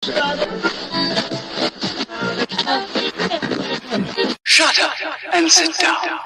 Shut up and sit down.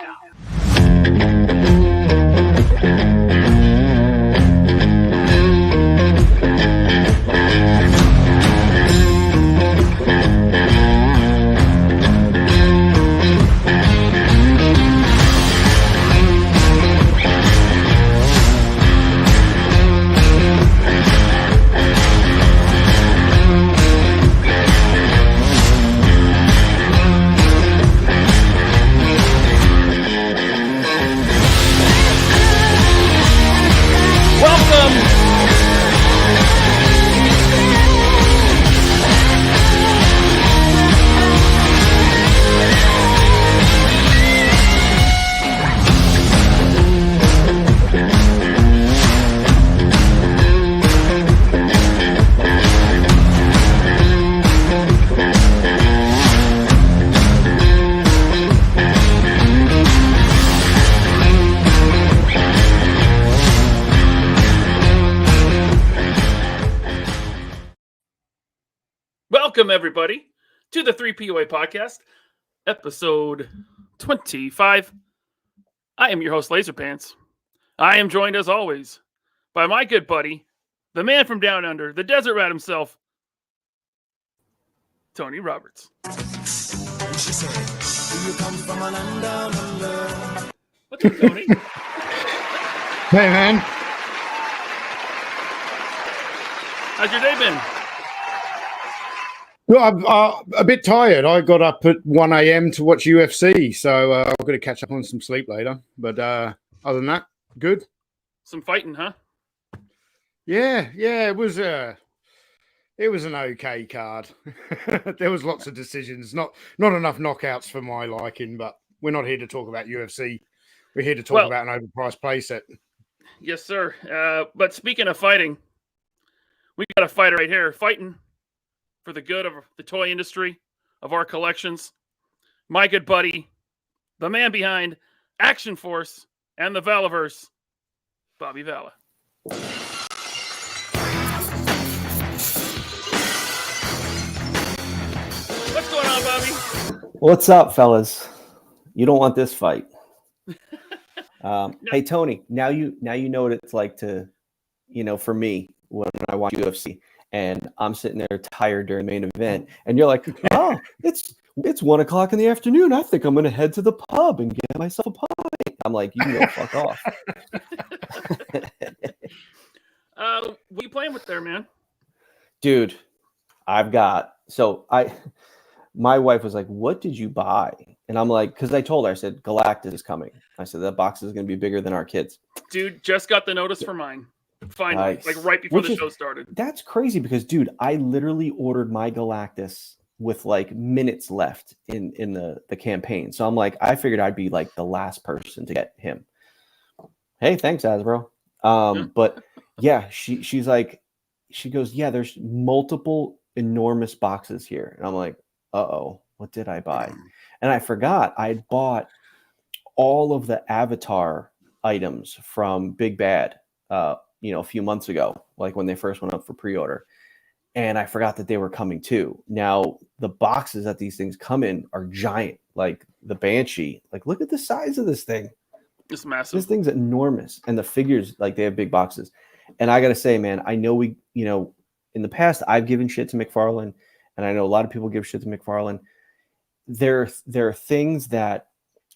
Welcome, everybody, to the 3POA podcast, episode 25. I am your host, Laserpants. I am joined, as always, by my good buddy, the man from down under, the desert rat himself, Tony Roberts. What's up, Tony? Hey, man. How's your day been? Well, I'm a bit tired. I got up at 1 a.m. to watch UFC, so I'm going to catch up on some sleep later. But other than that, good. Some fighting, huh? Yeah, it was an okay card. There was lots of decisions, not enough knockouts for my liking. But we're not here to talk about UFC. We're here to talk about an overpriced playset. Yes, sir. But speaking of fighting, we got a fighter right here fighting for the good of the toy industry, of our collections. My good buddy, the man behind Action Force and the Valaverse, Bobby Vala. What's going on, Bobby? What's up, fellas? You don't want this fight. No. Hey, Tony, now you know what it's like to, for me, when I watch UFC. And I'm sitting there tired during the main event, and you're like, "Oh, it's 1 o'clock in the afternoon. I think I'm going to head to the pub and get myself a pint." I'm like, "You can go fuck off." What are you playing with there, man? Dude, my wife was like, "What did you buy?" And I'm like, because I told her, I said, Galactus is coming. I said, that box is going to be bigger than our kids. Dude, just got the notice for mine. Finally, nice. Like right before the show started. That's crazy because, dude, I literally ordered my Galactus with like minutes left in the campaign. So I'm like, I figured I'd be like the last person to get him. Hey, thanks, Hasbro. But yeah, she's like, she goes, yeah, there's multiple enormous boxes here. And I'm like, uh-oh, what did I buy? And I forgot I had bought all of the Avatar items from Big Bad, a few months ago, like when they first went up for pre-order. And I forgot that they were coming too. Now, the boxes that these things come in are giant, like the Banshee. Like, look at the size of this thing. It's massive. This thing's enormous. And the figures, like, they have big boxes. And I got to say, man, I know in the past, I've given shit to McFarlane, and I know a lot of people give shit to McFarlane. There are things that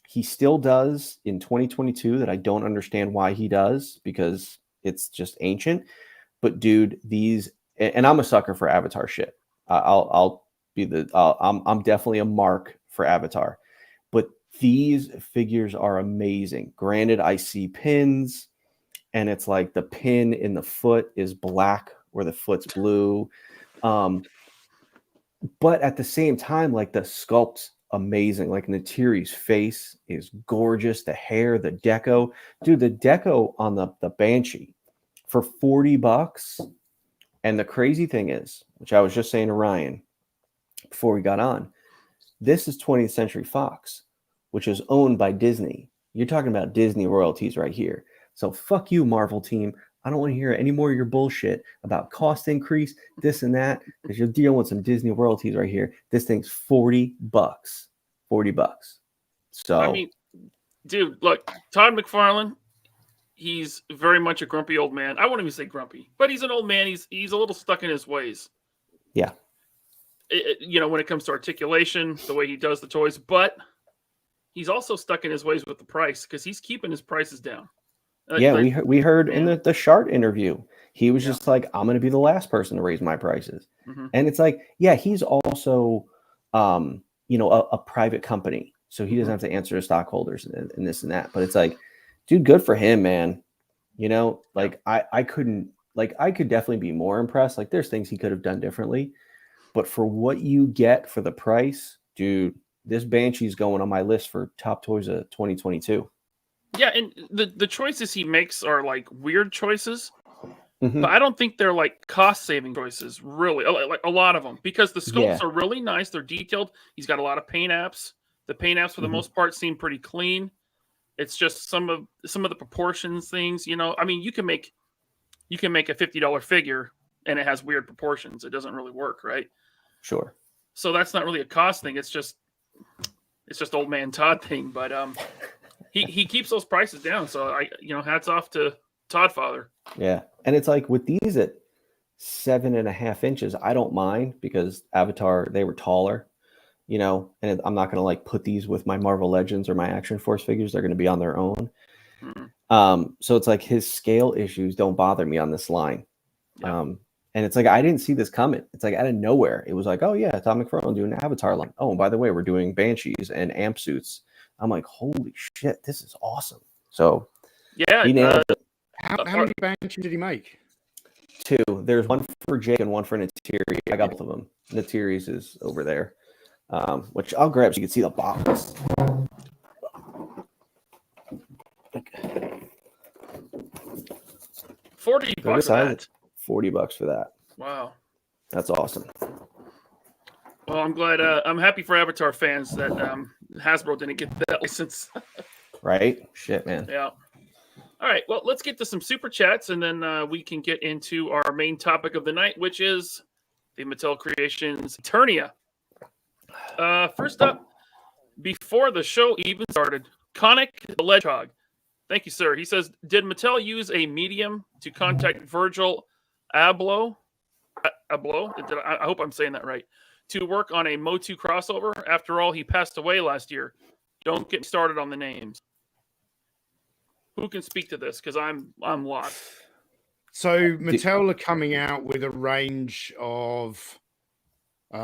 he still does in 2022 that I don't understand why he does, because it's just ancient. But dude, and I'm a sucker for Avatar shit. I'm definitely a mark for Avatar. But these figures are amazing. Granted, I see pins, and it's like the pin in the foot is black or the foot's blue. But at the same time, like, the sculpt's amazing. Like, Natiri's face is gorgeous. The hair, the deco. Dude, the deco on the Banshee for $40. And the crazy thing is, which I was just saying to Ryan before we got on, this is 20th Century Fox, which is owned by Disney. You're talking about Disney royalties right here. So fuck you, Marvel team. I don't want to hear any more of your bullshit about cost increase, this and that, because you're dealing with some Disney royalties right here. This thing's $40. $40. So I mean, dude, look, Todd McFarlane, he's very much a grumpy old man. I won't even say grumpy, but he's an old man. He's a little stuck in his ways. yeah. When it comes to articulation, the way he does the toys, but he's also stuck in his ways with the price because he's keeping his prices down. We heard in the Shart interview, he was just like, I'm going to be the last person to raise my prices. Mm-hmm. And it's like, yeah, he's also, a private company. So he doesn't have to answer to stockholders and this and that. But it's like, dude, good for him, man. I could definitely be more impressed. Like there's things he could have done differently. But for what you get for the price, dude, this Banshee's going on my list for top toys of 2022. Yeah, and the choices he makes are like weird choices, Mm-hmm. but I don't think they're like cost-saving choices, really. Like a lot of them, because the sculpts are really nice. They're detailed. He's got a lot of paint apps. The paint apps, for the most part, seem pretty clean. It's just some of the proportions things. I mean, you can make a $50 figure and it has weird proportions. It doesn't really work, right? Sure. So that's not really a cost thing. It's just old man Todd thing. But he keeps those prices down. So hats off to Todd Father. Yeah, and it's like with these at 7.5 inches, I don't mind because Avatar, they were taller, and I'm not gonna like put these with my Marvel Legends or my Action Force figures. They're gonna be on their own. Mm-hmm. So it's like his scale issues don't bother me on this line. Yeah. And it's like, I didn't see this coming. It's like out of nowhere. It was like, oh yeah, Tom McFarlane doing an Avatar line. Oh, and by the way, we're doing Banshees and amp suits. I'm like, holy shit, this is awesome. So yeah, he nailed it. How many Banshees did he make? 2. There's one for Jake and one for Natiri. I got both of them. Natiri's is over there, which I'll grab so you can see the box. $40 for that. $40 for that. Wow, that's awesome. Well, I'm glad. I'm happy for Avatar fans that Hasbro didn't get that license. Right? Shit, man. Yeah. All right. Well, let's get to some super chats, and then we can get into our main topic of the night, which is the Mattel Creations Eternia. First up, before the show even started, Conic the Ledgehog. Thank you, sir. He says, did Mattel use a medium to contact Virgil Abloh? I hope I'm saying that right. To work on a MOTU crossover? After all, he passed away last year. Don't get me started on the names. Who can speak to this? Because I'm lost. So Mattel are coming out with a range of, they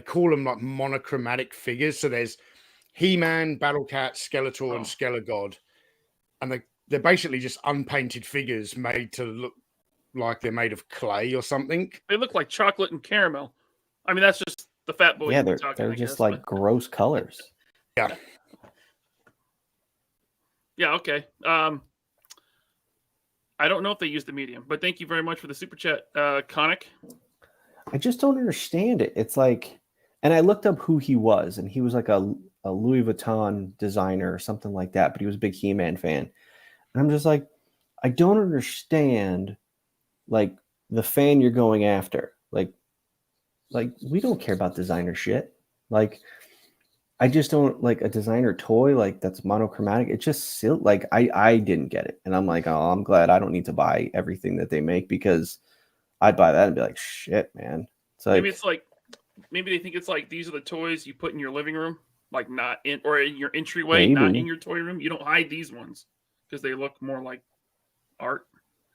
call them like monochromatic figures. So there's He-Man, Battlecat, Skeletor, and Skelegod, and they're basically just unpainted figures made to look like they're made of clay or something. They look like chocolate and caramel. I mean, that's just the fat boy. Yeah, they're just like gross colors. Yeah. Yeah, okay. I don't know if they used the medium, but thank you very much for the super chat, Conic. I just don't understand it. It's like, and I looked up who he was, and he was like a Louis Vuitton designer or something like that, but he was a big He-Man fan. And I'm just like, I don't understand, like, the fan you're going after. Like we don't care about designer shit. Like, I just don't like a designer toy like that's monochromatic. It's just silly. Like I didn't get it, and I'm like, oh, I'm glad I don't need to buy everything that they make, because I'd buy that and be like, shit, man. It's like, maybe they think it's like these are the toys you put in your living room, like not in or in your entryway, not in your toy room. You don't hide these ones because they look more like art.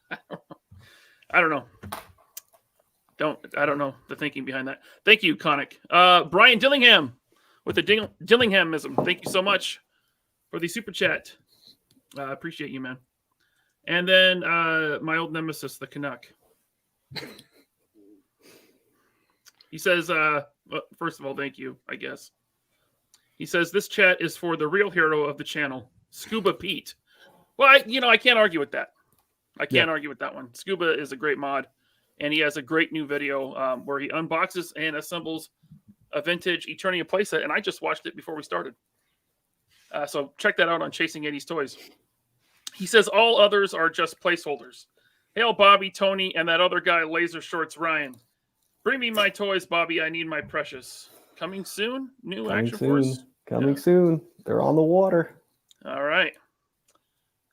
I don't know. I don't know the thinking behind that. Thank you, Conic. Brian Dillingham with the Dillinghamism. Thank you so much for the super chat. I appreciate you, man. And then my old nemesis, the Canuck. He says, well, first of all, thank you, I guess. He says, this chat is for the real hero of the channel, Scuba Pete. Well, I can't argue with that. I can't argue with that one. Scuba is a great mod, and he has a great new video where he unboxes and assembles a vintage Eternia playset, and I just watched it before we started. So check that out on Chasing 80s Toys. He says all others are just placeholders. Hail Bobby, Tony, and that other guy, Laser Shorts Ryan. Bring me my toys, Bobby. I need my precious. Coming soon? New Coming Action soon. Force? Coming soon. They're on the water. All right.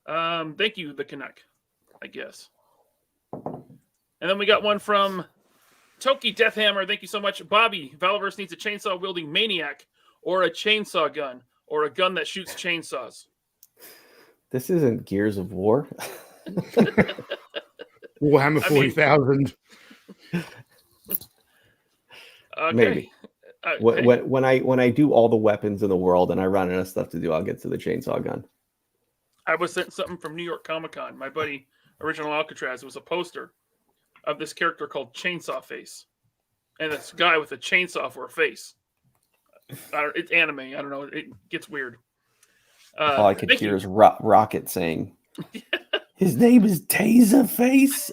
Thank you, the Canuck, I guess. And then we got one from Toki Deathhammer. Thank you so much. Bobby, Valverse needs a chainsaw-wielding maniac or a chainsaw gun or a gun that shoots chainsaws. This isn't Gears of War. Warhammer 40,000. Okay. Maybe. Hey. When I do all the weapons in the world and I run out of stuff to do, I'll get to the chainsaw gun. I was sent something from New York Comic Con. My buddy, Original Alcatraz, was a poster of this character called Chainsaw Face. And this guy with a chainsaw for a face. It's anime. I don't know. It gets weird. All I could hear is Rocket saying, his name is Taserface.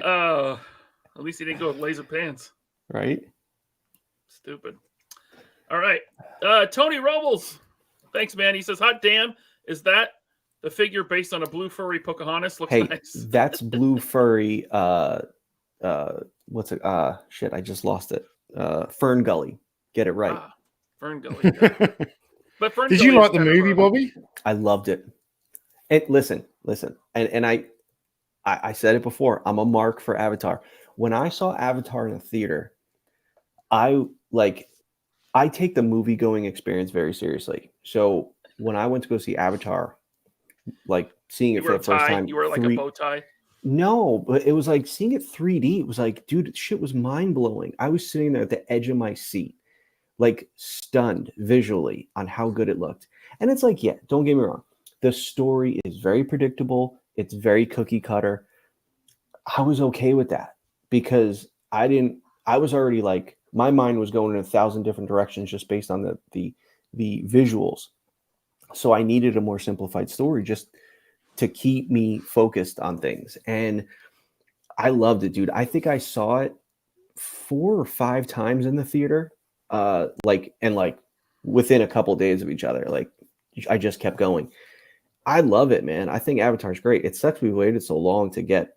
At least he didn't go with laser pants. Right? Stupid. All right. Tony Robles. Thanks, man. He says, hot damn, is that the figure based on a blue furry Pocahontas? Looks nice. That's blue furry. What's it? Shit, I just lost it. Fern Gully. Get it right. Fern Gully. Yeah. But Fern Did Gully you like the movie, Bobby? I loved it. And listen. And I said it before. I'm a mark for Avatar. When I saw Avatar in the theater, I take the movie going experience very seriously. So when I went to go see Avatar, like seeing it for the first time, you were like a bow tie. No, but it was like seeing it 3D. It was like, dude, shit was mind blowing. I was sitting there at the edge of my seat, like stunned visually on how good it looked. And it's like, yeah, don't get me wrong. The story is very predictable. It's very cookie cutter. I was okay with that because I was already like, my mind was going in 1,000 different directions just based on the visuals. So I needed a more simplified story just to keep me focused on things. And I loved it, dude. I think I saw it 4 or 5 times in the theater, like within a couple days of each other. Like I just kept going. I love it, man. I think Avatar's great. It sucks we waited so long to get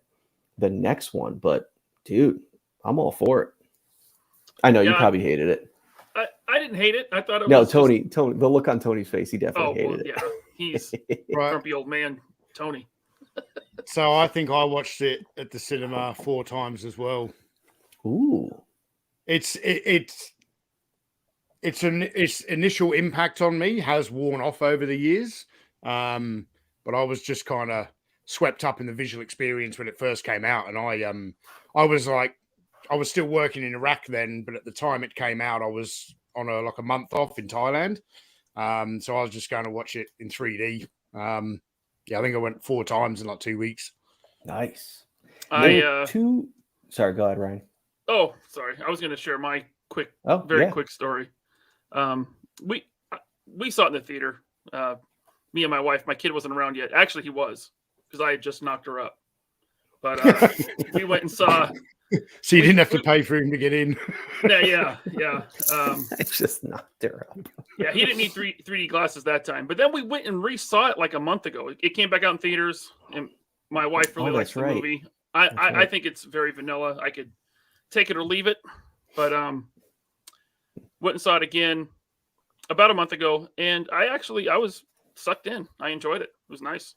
the next one, but dude, I'm all for it. I know you probably hated it. I didn't hate it. I thought it was just... Tony, the look on Tony's face, he definitely hated it. Yeah, he's grumpy old man, Tony. So I think I watched it at the cinema 4 times as well. Ooh, its initial impact on me has worn off over the years, but I was just kind of swept up in the visual experience when it first came out, and I was still working in Iraq then, but at the time it came out, I was on a month off in Thailand, so I was just going to watch it in 3D. I think I went 4 times in like 2 weeks. Nice. Sorry, go ahead, Ryan. Oh, sorry. I was going to share my quick story. We saw it in the theater. Me and my wife. My kid wasn't around yet. Actually, he was because I had just knocked her up. But we went and saw. So you didn't have to pay for him to get in. Yeah. I just knocked her up. Yeah, he didn't need 3D glasses that time. But then we went and re-saw it like a month ago. It came back out in theaters, and my wife really likes the movie. I think it's very vanilla. I could take it or leave it. But went and saw it again about a month ago, and I was sucked in. I enjoyed it. It was nice.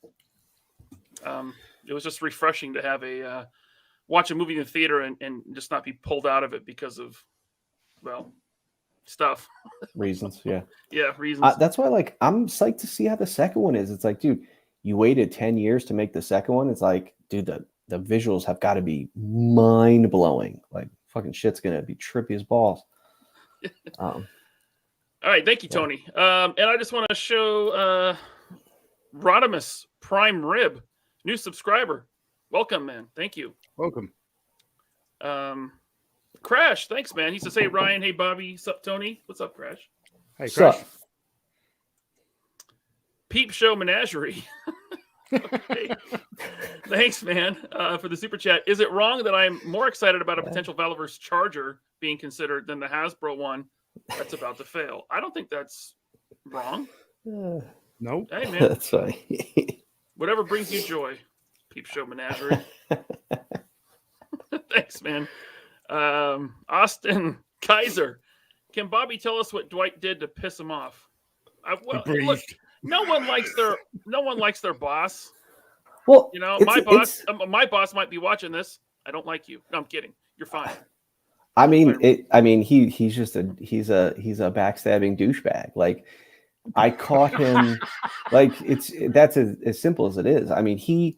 It was just refreshing to have watch a movie in the theater and just not be pulled out of it because of, stuff. Reasons, yeah. Yeah, reasons. That's why, I'm psyched to see how the second one is. It's like, dude, you waited 10 years to make the second one. It's like, dude, the visuals have got to be mind-blowing. Like, fucking shit's going to be trippy as balls. All right, thank you, Tony. And I just want to show Rodimus Prime Rib, new subscriber. Welcome, man. Thank you. Welcome. Crash, thanks, man. He says, hey, Ryan. Hey, Bobby. What's up, Tony? What's up, Crash? Hey, Crash. Sup? Peep Show Menagerie. Okay. Thanks, man, for the super chat. Is it wrong that I'm more excited about a potential Valverse Charger being considered than the Hasbro one that's about to fail? I don't think that's wrong. Nope. Hey, man. That's funny. Whatever brings you joy. Peep Show Menagerie. Thanks, man. Austin Kaiser. Can Bobby tell us what Dwight did to piss him off? Well, He look, breathed. no one likes their boss. Well, You know, it's- my boss might be watching this. I don't like you. No, I'm kidding. You're fine. I mean, he's a backstabbing douchebag. Like, I caught him. Like, that's as simple as it is. I mean, he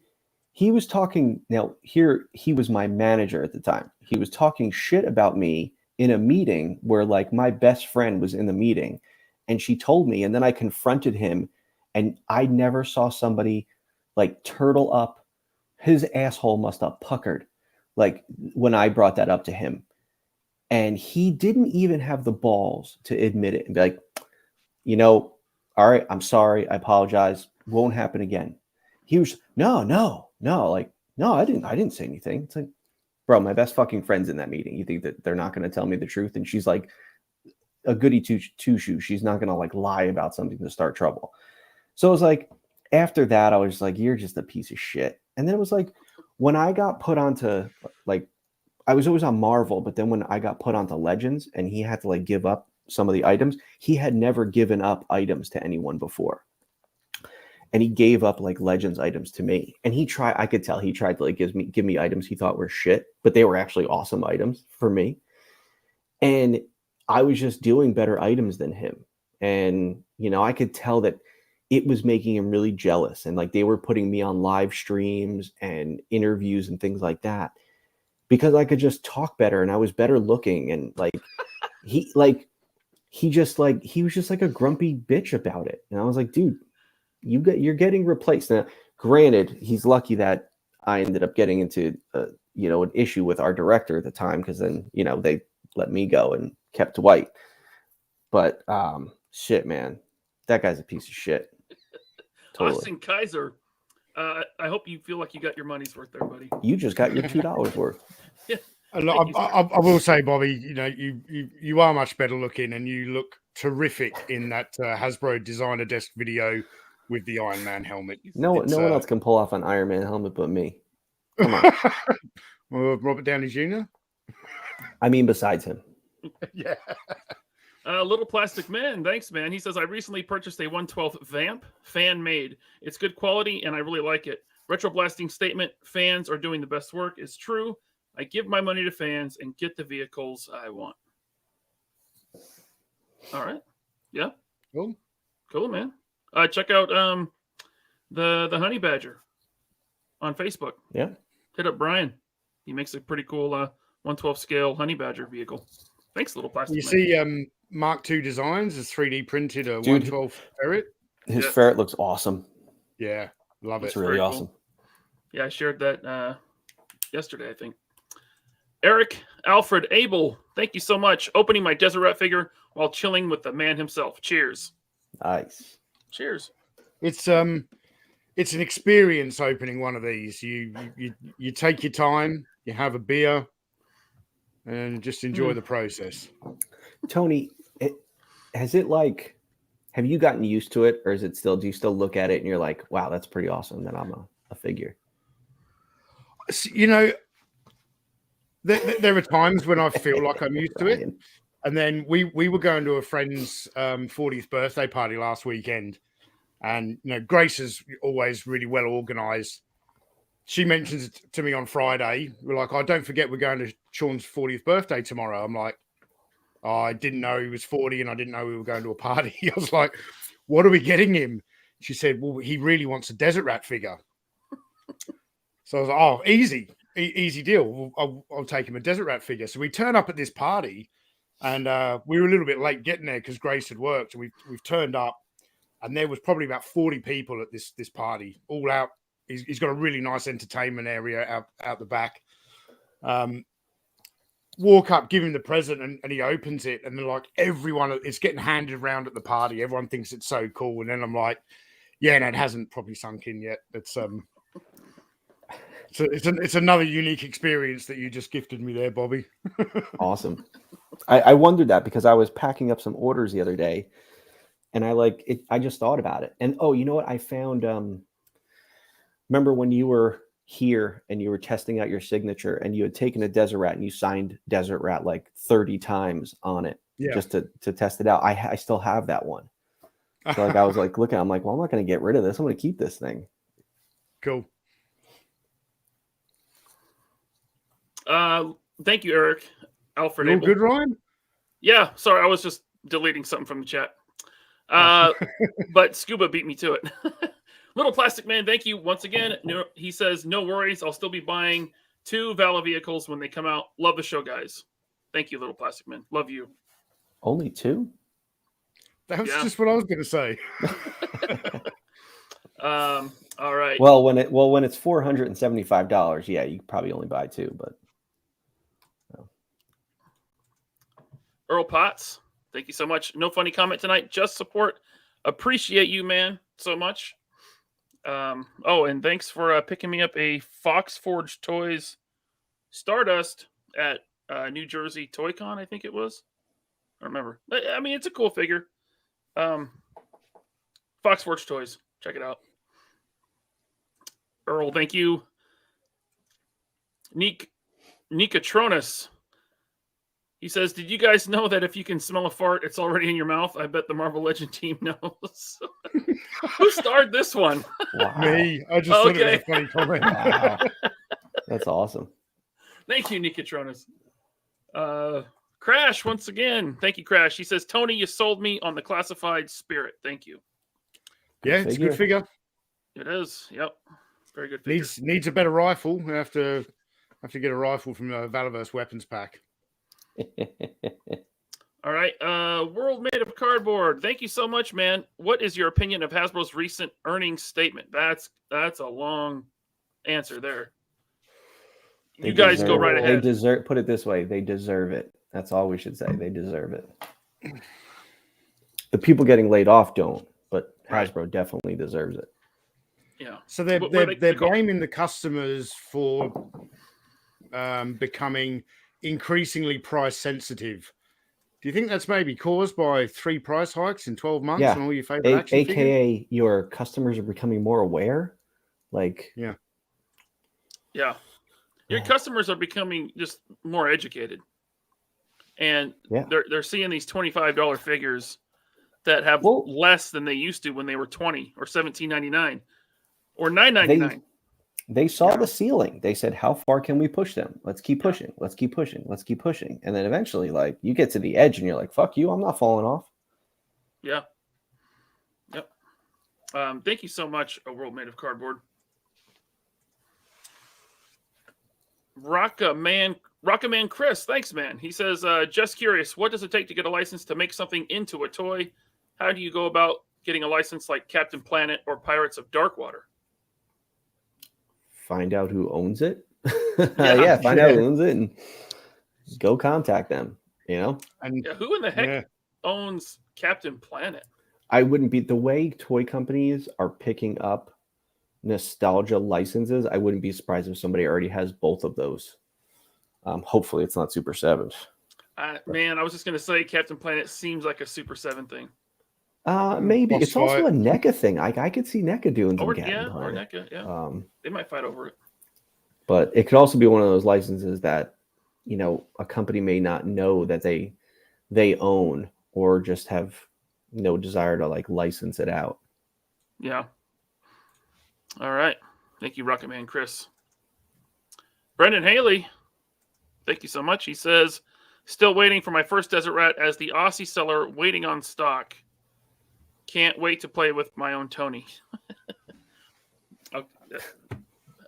was talking. Now, here, he was my manager at the time. He was talking shit about me in a meeting where, like, my best friend was in the meeting, and she told me, and then I confronted him, and I never saw somebody like turtle up. His asshole must have puckered, like, when I brought that up to him. And he didn't even have the balls to admit it and be like, you know, all right, I'm sorry. I apologize. Won't happen again. He was, no, like, no, I didn't say anything. It's like, bro, my best fucking friend's in that meeting. You think that they're not going to tell me the truth? And she's like a goody two-shoes. She's not going to like lie about something to start trouble. So it was like, after that, I was like, you're just a piece of shit. And then it was like, when I got put onto, like, I was always on Marvel, but then when I got put onto Legends and he had to like give up some of the items, he had never given up items to anyone before. And he gave up like Legends items to me. And I could tell he tried to like give me items he thought were shit, but they were actually awesome items for me. And I was just doing better items than him. And, you know, I could tell that it was making him really jealous. And like they were putting me on live streams and interviews and things like that, because I could just talk better and I was better looking. And like, he was just like a grumpy bitch about it. And I was like, dude, you're getting replaced. Now, granted, he's lucky that I ended up getting into, an issue with our director at the time. Cause then, you know, they let me go and kept Dwight. But, shit, man, that guy's a piece of shit. Totally. Austin Kaiser. I hope you feel like you got your money's worth there, buddy. You just got your $2 worth. Yeah. I will say, Bobby, you know, you are much better looking and you look terrific in that Hasbro designer desk video with the Iron Man helmet. No one else can pull off an Iron Man helmet but me. Come on. Well, Robert Downey Jr. I mean, besides him. Yeah. Little Plastic Man, thanks, man. He says, I recently purchased a 1/12 Vamp, fan made. It's good quality, and I really like it. Retro Blasting statement, fans are doing the best work, is true. I give my money to fans and get the vehicles I want. All right. Yeah. Cool, man. Check out the Honey Badger on Facebook. Yeah. Hit up Brian. He makes a pretty cool 1/12 scale Honey Badger vehicle. Thanks, Little Plastic You Man. see Mark II Designs has 3D printed a 1/12 ferret. His ferret looks awesome. Yeah, love it. It's really awesome. Cool. Yeah, I shared that yesterday, I think. Eric Alfred Abel, thank you so much. Opening my Deseret figure while chilling with the man himself. Cheers. Nice. Cheers. It's an experience opening one of these. You take your time, you have a beer, and just enjoy the process. Tony, have you gotten used to it, or is it still? Do you still look at it and you're like, wow, that's pretty awesome that I'm a figure? You know, there are times when I feel like I'm used to it. And then we were going to a friend's 40th birthday party last weekend. And, you know, Grace is always really well organized. She mentions it to me on Friday. We're like, oh, don't forget we're going to Sean's 40th birthday tomorrow. I'm like, oh, I didn't know he was 40 and I didn't know we were going to a party. I was like, what are we getting him? She said, well, he really wants a Desert Rat figure. So I was like, oh, easy deal. I'll take him a Desert Rat figure. So we turn up at this party and we were a little bit late getting there because Grace had worked. And we've turned up and there was probably about 40 people at this party, all out. He's got a really nice entertainment area out the back. Walk up, give him the present, and he opens it, and then like everyone, it's getting handed around at the party. Everyone thinks it's so cool, and then I'm like, yeah, no, it hasn't probably sunk in yet. It's another unique experience that you just gifted me there, Bobby. Awesome. I wondered that because I was packing up some orders the other day, And I like it. I just thought about it. And oh, you know what? I found, remember when you were here and you were testing out your signature and you had taken a Desert Rat and you signed Desert Rat like 30 times on it just to test it out. I still have that one. So like I was like looking, I'm like, well, I'm not going to get rid of this. I'm going to keep this thing. Cool. Thank you, Eric. Alfred. You all good, Ryan? Yeah. Sorry, I was just deleting something from the chat. But Scuba beat me to it. Little Plastic Man, thank you once again. No, he says, no worries. I'll still be buying 2 Valor vehicles when they come out. Love the show, guys. Thank you, Little Plastic Man. Love you. Only 2? That was just what I was going to say. All right. Well, when it's $475, yeah, you probably only buy 2, but Earl Potts, thank you so much. No funny comment tonight. Just support. Appreciate you, man, so much. And thanks for picking me up a Fox Forge Toys Stardust at New Jersey Toy Con, I think it was. I remember. I mean, it's a cool figure. Fox Forge Toys. Check it out. Earl, thank you. Nikatronus. He says, did you guys know that if you can smell a fart, it's already in your mouth? I bet the Marvel Legend team knows. Who starred this one? Wow. Me. I just thought it was a funny comment. Wow. That's awesome. Thank you, Nikatronus. Crash, once again. Thank you, Crash. He says, Tony, you sold me on the classified spirit. Thank you. Yeah, it's a good figure. It is. Yep. Very good figure. Needs a better rifle. I have to get a rifle from the Valorverse weapons pack. All right. World Made of Cardboard. Thank you so much, man. What is your opinion of Hasbro's recent earnings statement? That's a long answer there. You guys go right ahead. Put it this way, they deserve it. That's all we should say. They deserve it. The people getting laid off don't, but Hasbro definitely deserves it. Yeah. So they're blaming the customers for becoming increasingly price sensitive. Do you think that's maybe caused by 3 price hikes in 12 months on all your favorite action figures? AKA your customers are becoming more aware? Yeah. Your customers are becoming just more educated. And they're seeing these $25 figures that have less than they used to when they were $20 or $17.99 or $9.99. They saw the ceiling. They said, how far can we push them? Let's keep pushing. Let's keep pushing. Let's keep pushing. And then eventually, you get to the edge and you're like, fuck you, I'm not falling off. Yeah. Yep. Thank you so much, A World Made of Cardboard. Rockaman Chris, thanks, man. He says, just curious, what does it take to get a license to make something into a toy? How do you go about getting a license like Captain Planet or Pirates of Darkwater? Find out who owns it. Find out who owns it and go contact them, And who in the heck owns Captain Planet? I wouldn't be the way toy companies are picking up nostalgia licenses. I wouldn't be surprised if somebody already has both of those. Hopefully it's not Super 7. Man, I was just going to say Captain Planet seems like a Super 7 thing. Maybe it's also a NECA thing. I could see NECA doing some Captain Planet. Or NECA, yeah. They might fight over it. But it could also be one of those licenses that, a company may not know that they own or just have no desire to license it out. Yeah. All right. Thank you, Rocket Man Chris. Brendan Haley, thank you so much. He says, still waiting for my first Desert Rat as the Aussie seller, waiting on stock. Can't wait to play with my own Tony.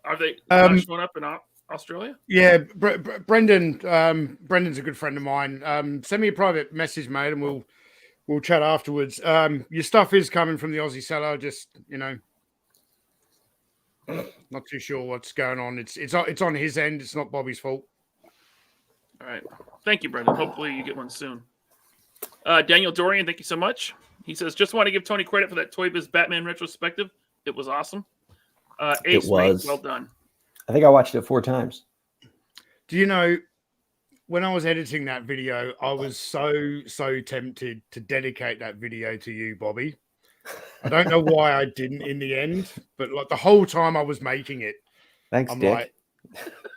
Are they showing up in Australia? Yeah, Brendan's a good friend of mine. Send me a private message, mate, and we'll chat afterwards. Your stuff is coming from the Aussie seller. Just not too sure what's going on. It's on his end. It's not Bobby's fault. All right. Thank you, Brendan. Hopefully you get one soon. Daniel Dorian, thank you so much. He says, just want to give Tony credit for that Toy Biz Batman retrospective. It was awesome. Ace, it was. Well done. I think I watched it 4 times. Do you know, when I was editing that video, I was so tempted to dedicate that video to you, Bobby. I don't know why I didn't in the end, but like the whole time I was making it, Thanks, I'm Dick. like,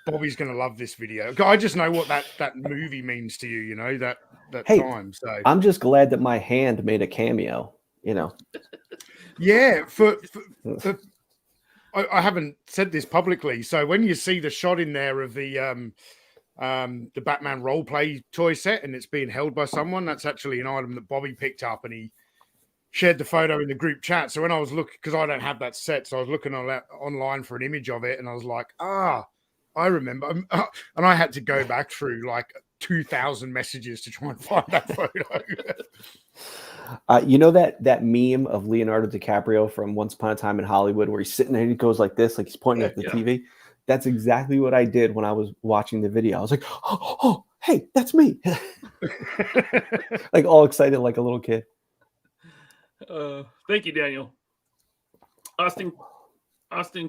Bobby's gonna love this video. I just know what that movie means to you, you know, that Hey, time. So I'm just glad that my hand made a cameo, you know. yeah, I haven't said this publicly. So when you see the shot in there of the Batman role play toy set and it's being held by someone, that's actually an item that Bobby picked up and he shared the photo in the group chat. So when I was looking, because I don't have that set, so I was looking online for an image of it and I was like, I remember. And I had to go back through like 2,000 messages to try and find that photo. You know that meme of Leonardo DiCaprio from Once Upon a Time in Hollywood where he's sitting there and he goes like this, like he's pointing at the TV? That's exactly what I did when I was watching the video. I was like, oh hey, that's me. Like all excited like a little kid. Thank you, Daniel. Austin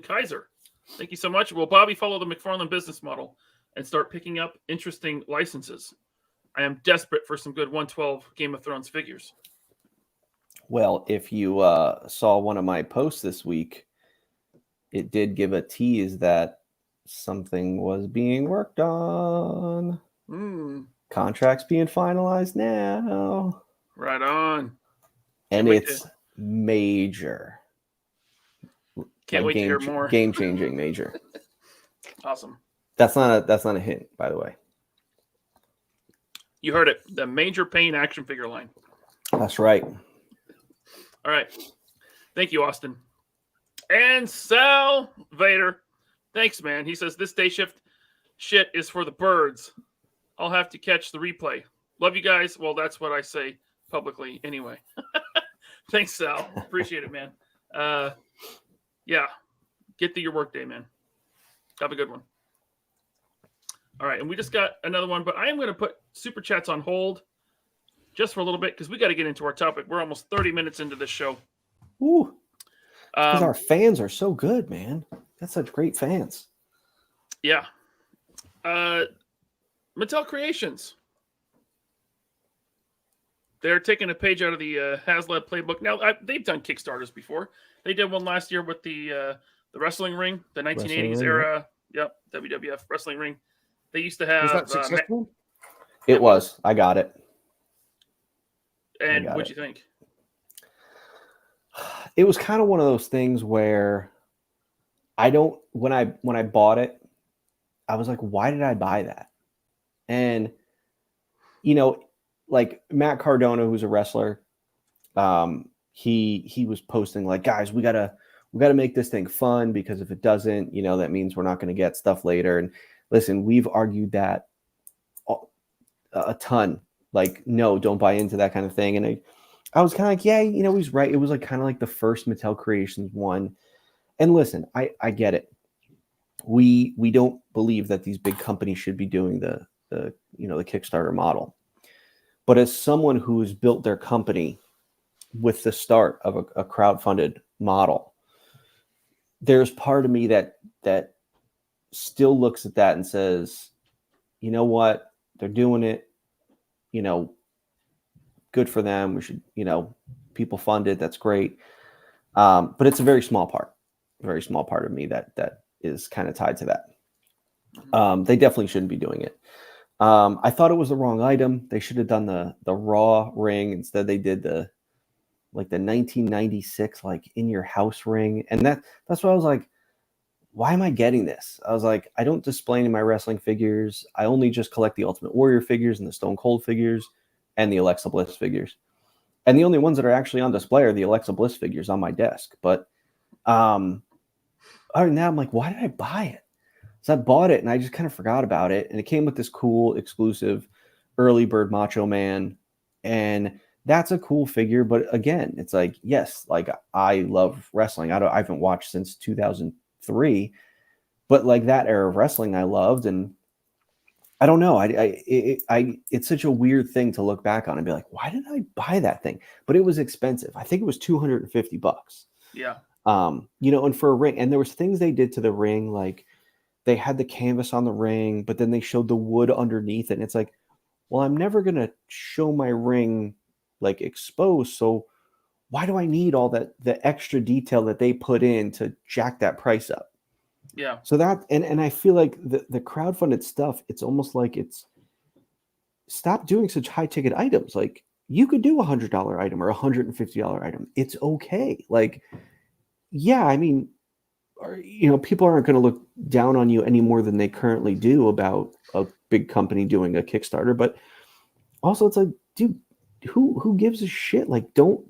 Kaiser. Thank you so much. Will Bobby follow the McFarlane business model and start picking up interesting licenses? I am desperate for some good 112 Game of Thrones figures. Well, if you saw one of my posts this week, it did give a tease that something was being worked on. Contracts being finalized now. Right on. And it's major. Can't wait to hear more. Game-changing major. Awesome. That's not a hint, by the way. You heard it. The Major Pain action figure line. That's right. All right. Thank you, Austin. And Sal Vader. Thanks, man. He says this day shift shit is for the birds. I'll have to catch the replay. Love you guys. Well, that's what I say publicly anyway. Thanks, Sal. Appreciate it, man. Yeah. Get through your workday, man. Have a good one. All right. And we just got another one, but I am going to put super chats on hold just for a little bit because we got to get into our topic. We're almost 30 minutes into this show. Ooh. Because our fans are so good, man. That's such great fans. Yeah. Mattel Creations. They're taking a page out of the HasLab playbook. Now, they've done Kickstarters before. They did one last year with the wrestling ring, the 1980s era. Yep, WWF wrestling ring. They used to have. Was that successful? It was. I got it. And what'd you think? It was kind of one of those things where when I bought it, I was like, why did I buy that? And, you know, like Matt Cardona, who's a wrestler, he was posting like, guys, we gotta make this thing fun because if it doesn't, you know, that means we're not going to get stuff later. And listen, we've argued that a ton. Like, no, don't buy into that kind of thing. And I was kind of like, yeah, you know, he's right. It was like kind of like the first Mattel Creations one. And listen, I get it. We don't believe that these big companies should be doing the Kickstarter model. But as someone who's built their company with the start of a crowdfunded model, there's part of me that still looks at that and says, you know what, they're doing it, you know, good for them. We should, you know, people fund it. That's great. But it's a very small part of me that is kind of tied to that. They definitely shouldn't be doing it. I thought it was the wrong item. They should have done the raw ring. Instead, they did the 1996 like in your house ring. And that's why I was like, why am I getting this? I was like, I don't display any of my wrestling figures. I only just collect the Ultimate Warrior figures and the Stone Cold figures and the Alexa Bliss figures. And the only ones that are actually on display are the Alexa Bliss figures on my desk. But other than that, I'm like, why did I buy it? So I bought it and I just kind of forgot about it. And it came with this cool exclusive early bird Macho Man. And that's a cool figure. But again, it's like, yes, like I love wrestling. I haven't watched since 2003, but like that era of wrestling I loved. And I don't know. It's such a weird thing to look back on and be like, why did I buy that thing? But it was expensive. I think it was $250. Yeah. You know, and for a ring, and there was things they did to the ring, like they had the canvas on the ring, but then they showed the wood underneath it. And it's like, well, I'm never going to show my ring like exposed. So why do I need all that, the extra detail that they put in to jack that price up? Yeah. So that, and I feel like the crowdfunded stuff, it's almost like it's stop doing such high ticket items. Like you could do $100 item or $150 item. It's okay. Like, yeah, I mean, people aren't going to look down on you any more than they currently do about a big company doing a Kickstarter. But also it's like, dude, who gives a shit? Like, don't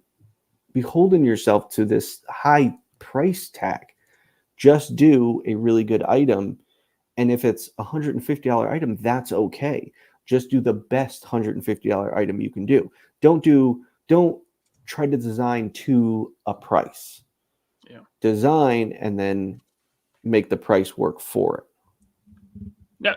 be holding yourself to this high price tag. Just do a really good item. And if it's a $150 item, that's okay. Just do the best $150 item you can do. Don't try to design to a price. Yeah. Design and then make the price work for it. Now,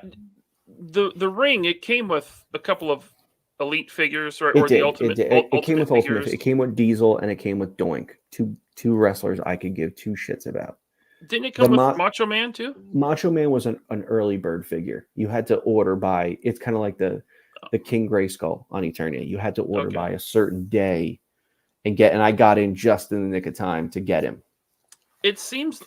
the ring, it came with a couple of elite figures, right? It Or did. the ultimate. It came with figures. Ultimate. It came with Diesel and it came with Doink. Two wrestlers I could give two shits about. Didn't it come with Macho Man too? Macho Man was an early bird figure. You had to order by. It's kind of like the King Grayskull on Eternia. You had to order by a certain day, and I got in just in the nick of time to get him. It seems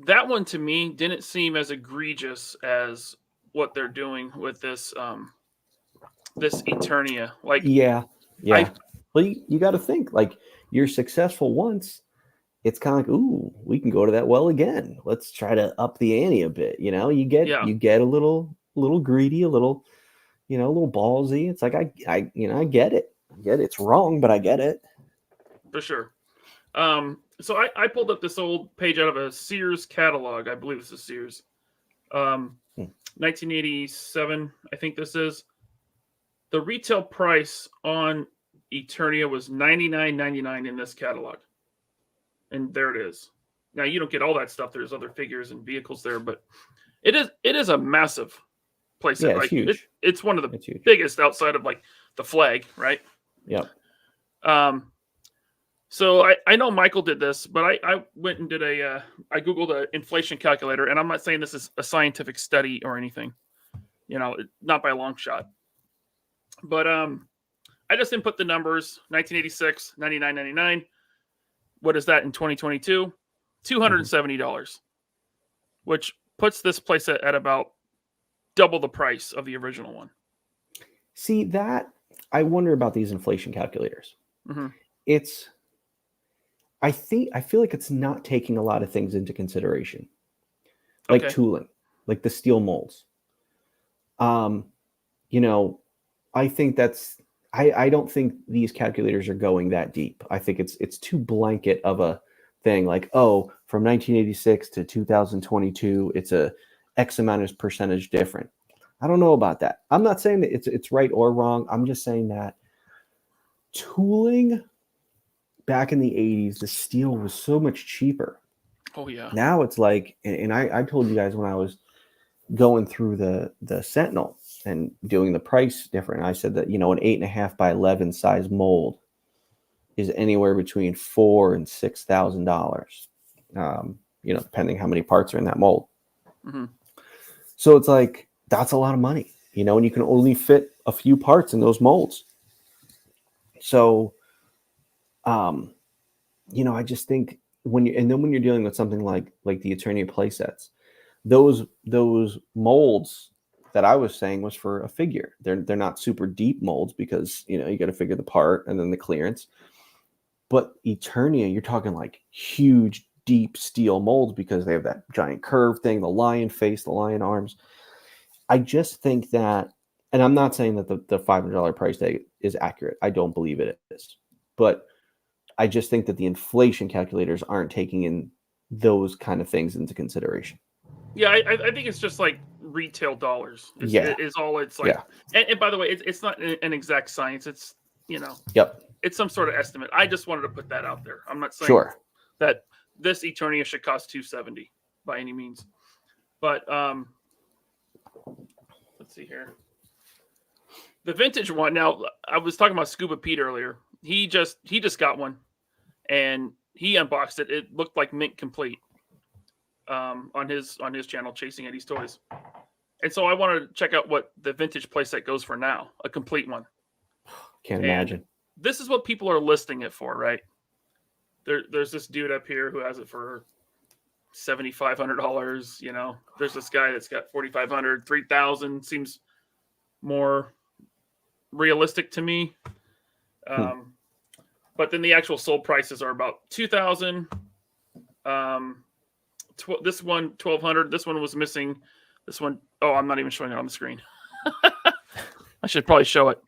that one to me didn't seem as egregious as what they're doing with this this Eternia. Like, yeah. Well, you got to think like you're successful once. It's kind of like, ooh, we can go to that well again. Let's try to up the ante a bit. You get a little greedy, a little ballsy. It's like I get it. It's wrong, but I get it. For sure. So I pulled up this old page out of a Sears catalog. I believe this is Sears. 1987, I think this is. The retail price on Eternia was $99.99 in this catalog. And there it is. Now you don't get all that stuff. There's other figures and vehicles there, but it is a massive playset. Yeah, it's huge. It's one of the biggest outside of like the flag, right? Yeah. So I know Michael did this, but I went and did I Googled an inflation calculator, and I'm not saying this is a scientific study or anything, not by a long shot. But I just input the numbers: 1986, $99.99. What is that in 2022? $270, which puts this playset at about double the price of the original one. See that? I wonder about these inflation calculators. Mm-hmm. I feel like it's not taking a lot of things into consideration, like tooling, like the steel molds. I think I don't think these calculators are going that deep. I think it's too blanket of a thing. Like, oh, from 1986 to 2022, it's a X amount of percentage different. I don't know about that. I'm not saying that it's right or wrong. I'm just saying that tooling back in the 80s, the steel was so much cheaper. Oh yeah. Now it's like, and I told you guys when I was going through the Sentinel and doing the price different, I said that an 8.5 by 11 size mold is anywhere between $4,000 and $6,000. Depending how many parts are in that mold. Mm-hmm. So it's like that's a lot of money, and you can only fit a few parts in those molds. So, I just think when you're dealing with something like the Eternia playsets, those molds that I was saying was for a figure. They're not super deep molds because you got to figure the part and then the clearance. But Eternia, you're talking like huge, deep steel molds because they have that giant curve thing, the lion face, the lion arms. I just think that, and I'm not saying that the $500 price tag is accurate. I don't believe it is, but I just think that the inflation calculators aren't taking in those kind of things into consideration. Yeah, I think it's just like retail dollars. Is all it's like. Yeah. And by the way, it's not an exact science. It's Yep. It's some sort of estimate. I just wanted to put that out there. I'm not saying that this Eternia should cost $270 by any means, but let's see here. The vintage one. Now, I was talking about Scuba Pete earlier. He just got one, and he unboxed it. It looked like mint complete. on his channel, Chasing Eddie's Toys. And so I wanted to check out what the vintage playset goes for now, a complete one. Can't imagine. This is what people are listing it for, right? There's this dude up here who has it for $7,500. You know, there's this guy that's got $4,500, $3,000. Seems more realistic to me. But then the actual sold prices are about $2,000. This one $1,200. This one was missing. This one, oh, I'm not even showing it on the screen. I should probably show it.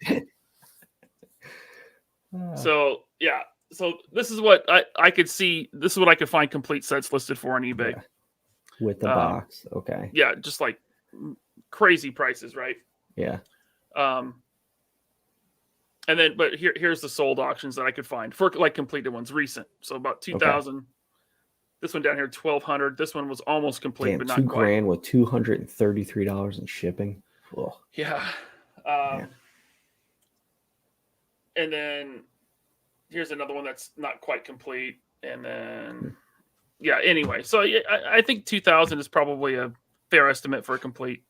So yeah, so this is what I could see. This is what I could find complete sets listed for on eBay with the box. Okay. Yeah, just like crazy prices, right? Yeah. And then, but here's the sold auctions that I could find for like completed ones, recent. So about 2,000. Okay. This one down here, 1,200. This one was almost complete, but not $2,000 with $233 in shipping. Ugh. Yeah. Yeah. And then here's another one that's not quite complete. And then, yeah. Anyway, so I think 2,000 is probably a fair estimate for a complete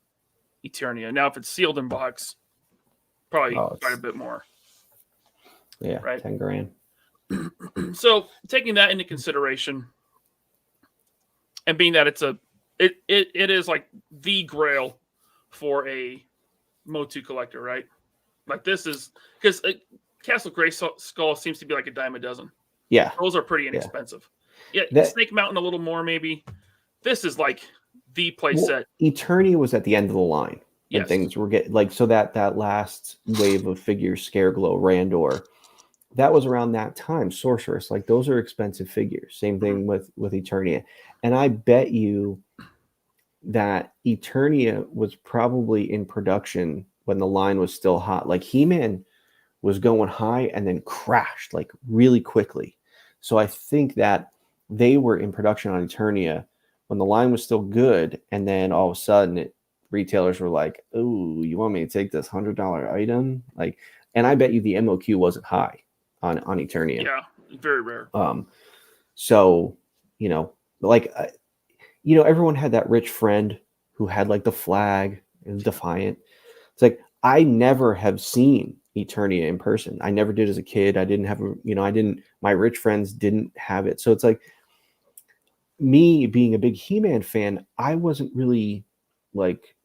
Eternia. Now, if it's sealed in box, probably quite a bit more. Yeah, right. $10,000. So taking that into consideration. And being that it is like the grail for a MOTU collector, right? Like this is because Castle Grayskull seems to be like a dime a dozen. Yeah, those are pretty inexpensive. Yeah, Snake Mountain a little more maybe. This is like the play set. Eternia was at the end of the line, and yes. Things were getting like so that last wave of figures, Scareglow, Randor, that was around that time. Sorceress, like those are expensive figures. Same thing with Eternia. And I bet you that Eternia was probably in production when the line was still hot. Like He-Man was going high and then crashed like really quickly. So I think that they were in production on Eternia when the line was still good. And then all of a sudden retailers were like, oh, you want me to take this $100 item? Like, and I bet you the MOQ wasn't high on Eternia. Yeah, very rare. So, you know, like, you know, everyone had that rich friend who had like the flag and Defiant. It's like, I never have seen Eternia in person. I never did as a kid. I didn't have, my rich friends didn't have it. So it's like me being a big He-Man fan, I wasn't really like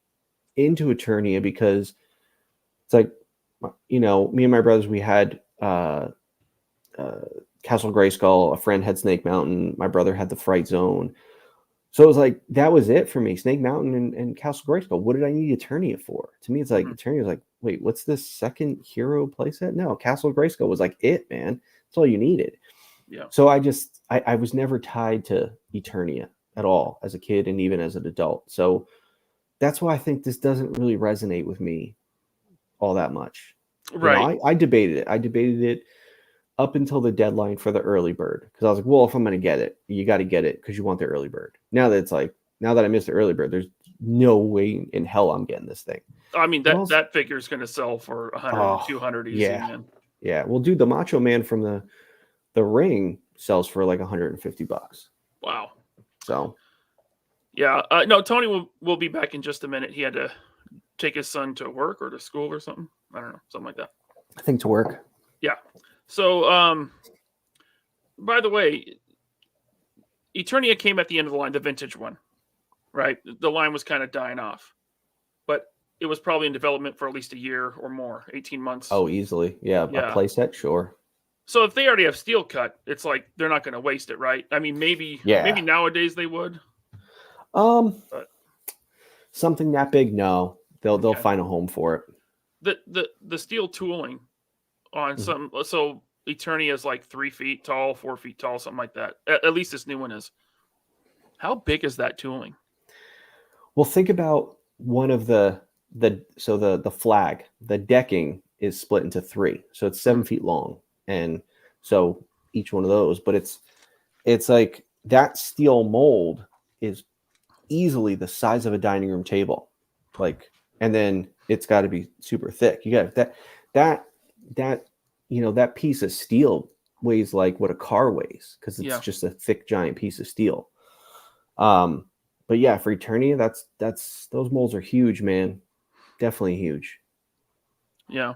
into Eternia because it's like, you know, me and my brothers, we had, Castle Grayskull, a friend had Snake Mountain, my brother had the Fright Zone. So it was like, that was it for me. Snake Mountain and Castle Grayskull. What did I need Eternia for? To me, it's like, Eternia was like, wait, what's this second hero playset? No, Castle Grayskull was like it, man. That's all you needed. Yeah. So I was never tied to Eternia at all as a kid and even as an adult. So that's why I think this doesn't really resonate with me all that much. Right. You know, I debated it. I debated it up until the deadline for the early bird. Because I was like, well, if I'm going to get it, you got to get it because you want the early bird. Now that I missed the early bird, there's no way in hell I'm getting this thing. I mean, that figure is going to sell for 100, 200 easy, yeah. man. Yeah. Well, dude, the Macho Man from the ring sells for like $150. Wow. So. Yeah. No, Tony will be back in just a minute. He had to take his son to work or to school or something. I don't know. Something like that. I think to work. Yeah. So, by the way, Eternia came at the end of the line, the vintage one, right? The line was kind of dying off, but it was probably in development for at least a year or more, 18 months. Oh, easily. Yeah. A playset, sure. So if they already have steel cut, it's like they're not going to waste it, right? I mean, maybe nowadays they would. But something that big, no. They'll find a home for it. The steel tooling on some, so Eternia is like 3 feet tall, 4 feet tall, something like that. At least this new one is. How big is that tooling? Well, think about one of the flag, the decking is split into 3, so it's 7 feet long, and so each one of those. But it's like that steel mold is easily the size of a dining room table, like, and then it's got to be super thick. You got that you know, that piece of steel weighs like what a car weighs because it's just a thick giant piece of steel. But yeah, for Eternia, that's those molds are huge, man. Definitely huge. Yeah.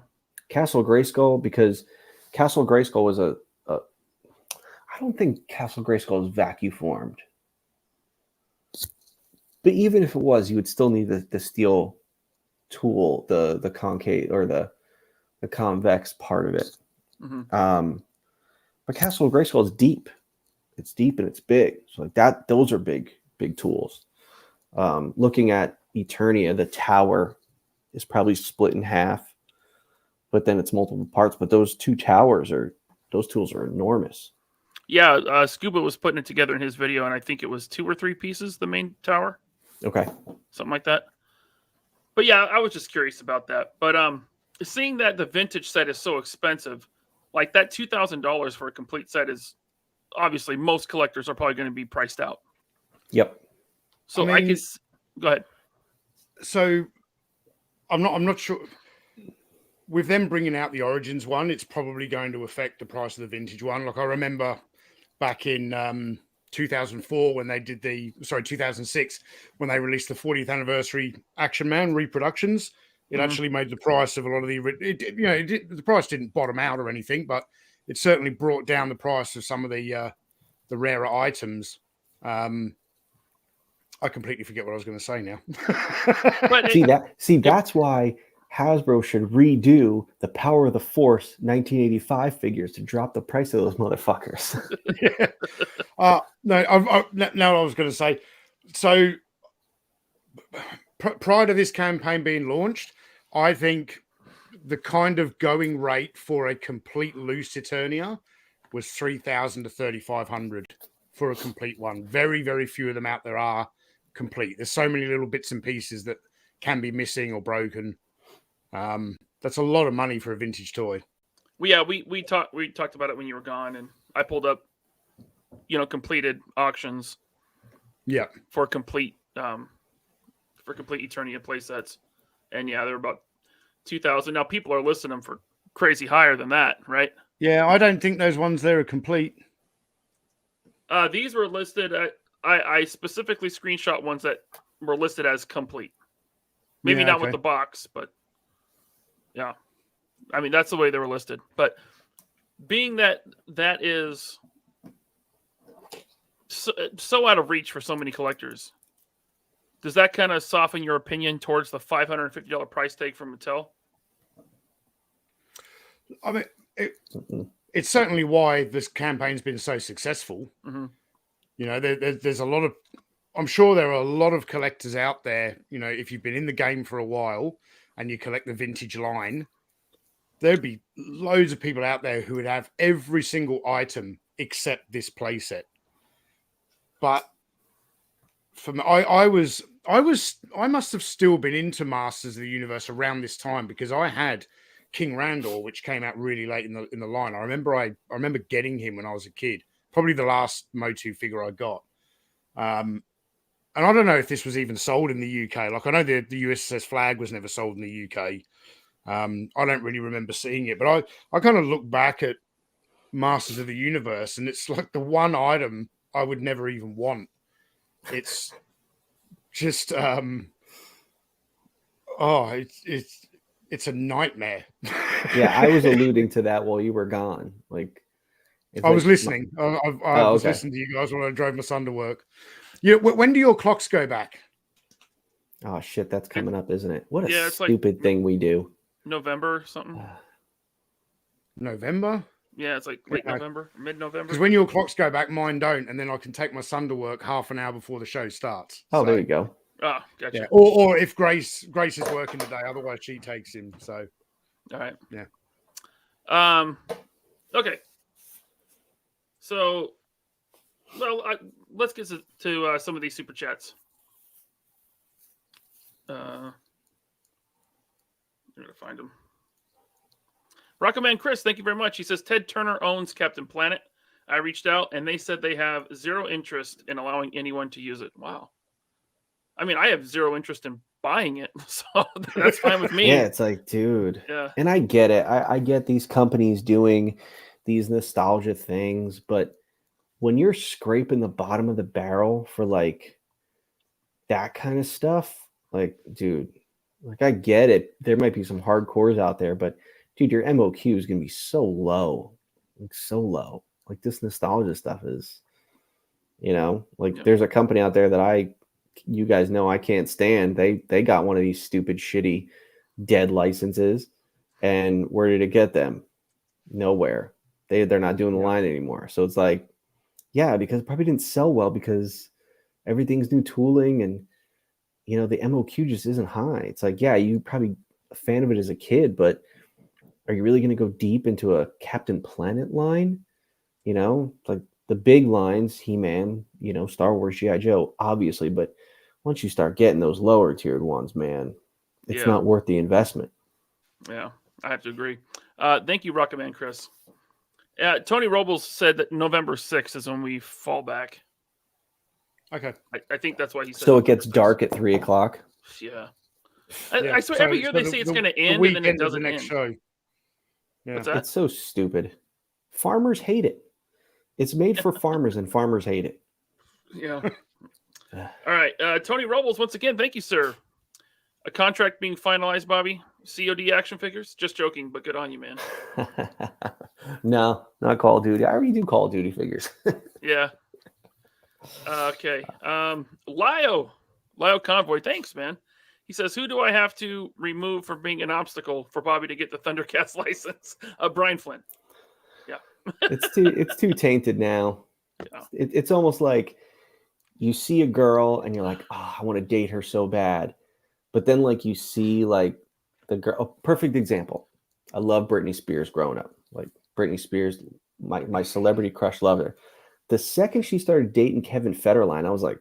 Castle Grayskull, because Castle Grayskull was a I don't think Castle Grayskull is vacuum formed. But even if it was, you would still need the steel tool, the concave or the convex part of it. Mm-hmm. But Castle Grayskull is deep. It's deep and it's big. So like that, those are big tools. Looking at Eternia, the tower is probably split in half, but then it's multiple parts. But those those tools are enormous. Yeah, Scuba was putting it together in his video, and I think it was 2 or 3 pieces, the main tower. Okay. Something like that. But yeah, I was just curious about that. But seeing that the vintage set is so expensive, like that $2,000 for a complete set is obviously most collectors are probably going to be priced out. Yep. So I can go ahead. So I'm not sure. With them bringing out the Origins one, it's probably going to affect the price of the vintage one. Like I remember back in 2004 when they did 2006 when they released the 40th anniversary Action Man reproductions. It actually made the price of a lot of the price didn't bottom out or anything, but it certainly brought down the price of some of the rarer items. I completely forget what I was going to say now. But that's why Hasbro should redo the Power of the Force 1985 figures to drop the price of those motherfuckers. Yeah. Now I was going to say, so prior to this campaign being launched, I think the kind of going rate for a complete loose Eternia was 3,000 to 3,500 for a complete one. Very, very few of them out there are complete. There's so many little bits and pieces that can be missing or broken. That's a lot of money for a vintage toy. We talked about it when you were gone, and I pulled up, completed auctions. Yeah, for complete Eternia play sets, and yeah, they're about 2,000. Now people are listing them for crazy higher than that, right? Yeah, I don't think those ones there are complete. These were listed at. I specifically screenshot ones that were listed as complete. Maybe not with the box, but yeah. I mean, that's the way they were listed. But being that is so out of reach for so many collectors, does that kind of soften your opinion towards the $550 price tag from Mattel? I mean, it's certainly why this campaign's been so successful. Mm-hmm. There's a lot of, I'm sure there are a lot of collectors out there, if you've been in the game for a while and you collect the vintage line, there'd be loads of people out there who would have every single item except this playset. But for me, I must have still been into Masters of the Universe around this time because I had King Randor, which came out really late in the line. I remember getting him when I was a kid. Probably the last MOTU figure I got. And I don't know if this was even sold in the UK. Like, I know the USS Flag was never sold in the UK. I don't really remember seeing it. But I kind of look back at Masters of the Universe, and it's like the one item I would never even want. It's just... it's a nightmare. Yeah, I was alluding to that while you were gone. Like... I was listening. I was listening to you guys when I drove my son to work. Yeah, when do your clocks go back? Oh shit, that's coming up, isn't it? What a it's stupid thing we do. November or something. November? Yeah, it's like late November, mid-November. Because when your clocks go back, mine don't, and then I can take my son to work half an hour before the show starts. Oh, there you go. Oh, gotcha. Yeah. Or if Grace is working today, otherwise she takes him. So, all right. Yeah. Okay. So, let's get to some of these super chats. I'm going to find them. Rocketman Chris, thank you very much. He says, Ted Turner owns Captain Planet. I reached out, and they said they have zero interest in allowing anyone to use it. Wow. I mean, I have zero interest in buying it, so that's fine with me. Yeah, it's like, dude. Yeah. And I get it. I get these companies doing these nostalgia things, but when you're scraping the bottom of the barrel for like that kind of stuff, like, dude, like I get it. There might be some hardcores out there, but dude, your MOQ is gonna be so low, like so low. Like this nostalgia stuff is, like there's a company out there that you guys know I can't stand. They got one of these stupid, shitty, dead licenses, and where did it get them? Nowhere. They're not doing the line anymore. So it's like, yeah, because it probably didn't sell well because everything's new tooling and the MOQ just isn't high. It's like, yeah, you probably a fan of it as a kid, but are you really going to go deep into a Captain Planet line? Like the big lines, He-Man, Star Wars, G.I. Joe, obviously, but once you start getting those lower tiered ones, man, it's not worth the investment. Yeah, I have to agree. Thank you, Rocketman Chris. Tony Robles said that November 6th is when we fall back. Okay. I think that's why he said. So it gets dark at 3 o'clock. Yeah. I swear every year they say it's going to end and then it doesn't end. Show. Yeah. What's that? It's so stupid. Farmers hate it. It's made for farmers and farmers hate it. Yeah. All right. Tony Robles, once again, thank you, sir. A contract being finalized, Bobby. COD action figures. Just joking, but good on you, man. No, not Call of Duty. I already do Call of Duty figures. Yeah. Okay. Lio Convoy, thanks, man. He says, who do I have to remove from being an obstacle for Bobby to get the Thundercats license? Brian Flynn. Yeah. It's too tainted now. Yeah. It's almost like you see a girl and you're like, oh, I want to date her so bad. But then like you see like the girl, a perfect example. I love Britney Spears growing up. Like Britney Spears, my celebrity crush, loved her. The second she started dating Kevin Federline, I was like,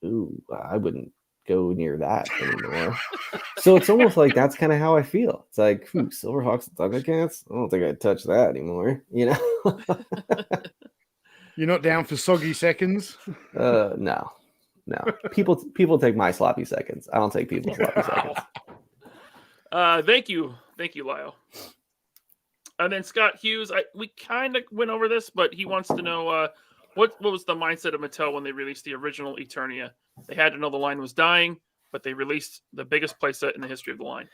ooh, I wouldn't go near that anymore. So it's almost like that's kind of how I feel. It's like, Silverhawks and Thundercats? I don't think I'd touch that anymore, You're not down for soggy seconds? No. People take my sloppy seconds. I don't take people's sloppy seconds. Thank you, Lyle. And then Scott Hughes, we kind of went over this, but he wants to know what was the mindset of Mattel when they released the original Eternia? They had to know the line was dying, but they released the biggest playset in the history of the line.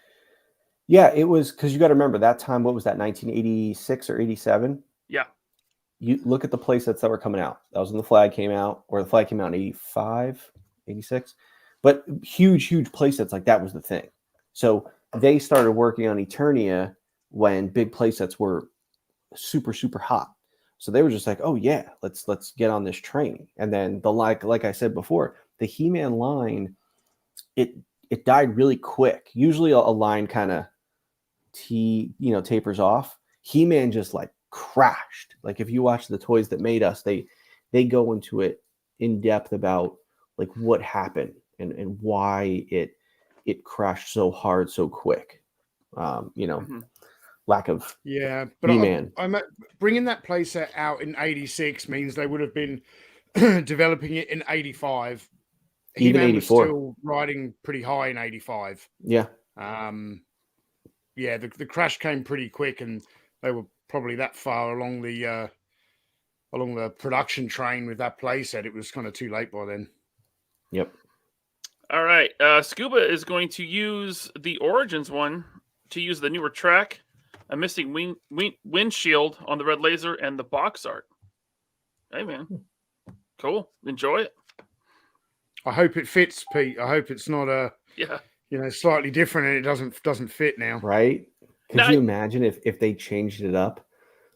Yeah, it was because you got to remember that time. What was that? 1986 or 87? Yeah. You look at the playsets that were coming out. That was when the flag came out, or the flag came out in 85, 86. But huge playsets like that was the thing. So they started working on Eternia when big playsets were super, super hot. So they were just like, oh yeah, let's get on this train. And then like I said before, the He-Man line, it died really quick. Usually a line kind of tapers off. He-Man just like crashed. Like if you watch the Toys That Made Us, they go into it in depth about like what happened and why it crashed so hard so quick. Lack of but He-Man. I'm bringing that playset out in 86 means they would have been developing it in 85. Even He-Man was 84. still riding pretty high in 85. Yeah. The crash came pretty quick, and they were probably that far along the production train with that playset. It was kind of too late by then. Yep. All right. Scuba is going to use the Origins one to use the newer track, a missing windshield on the red laser, and the box art. Hey, man. Cool. Enjoy it. I hope it fits, Pete. I hope it's not slightly different and it doesn't fit now. Right? Could you imagine if they changed it up?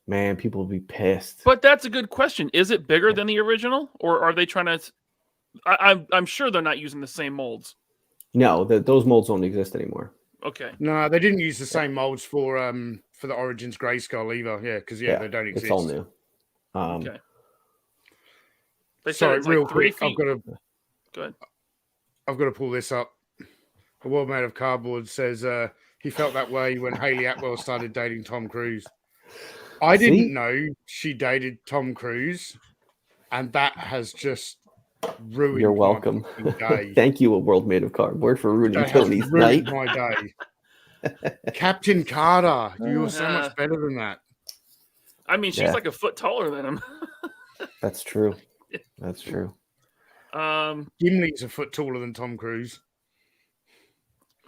Man, people would be pissed. But that's a good question. Is it bigger than the original, or are they trying to? I'm sure they're not using the same molds. No, those molds don't exist anymore. Okay. No, they didn't use the same molds for the Origins Grayskull either. Yeah, because they don't exist. It's all new. Okay. They said Sorry, it's real like 3 quick. feet. Go ahead. I've got to pull this up. A World Made of Cardboard says he felt that way when Hayley Atwell started dating Tom Cruise. I didn't know she dated Tom Cruise, and that has just ruined. You're welcome. My day. Thank you, A World Made of Cardboard, for ruining Tony's night. My day. Captain Carter, you were so much better than that. I mean, she's like a foot taller than him. That's true. That's true. Gimli's a foot taller than Tom Cruise.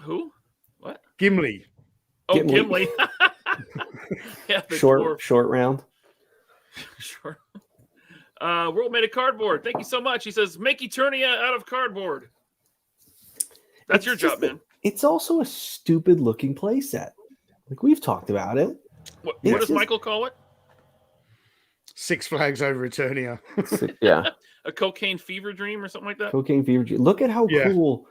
Who? What? Gimli. Oh, Gimli. Gimli. Yeah, the dwarf. Short round. Sure. World made of cardboard. Thank you so much. He says, make Eternia out of cardboard. That's your job, man. It's also a stupid looking playset. Like we've talked about it. What does Michael call it? Six Flags Over Eternia. Yeah. A cocaine fever dream or something like that? Cocaine fever dream. Look at how cool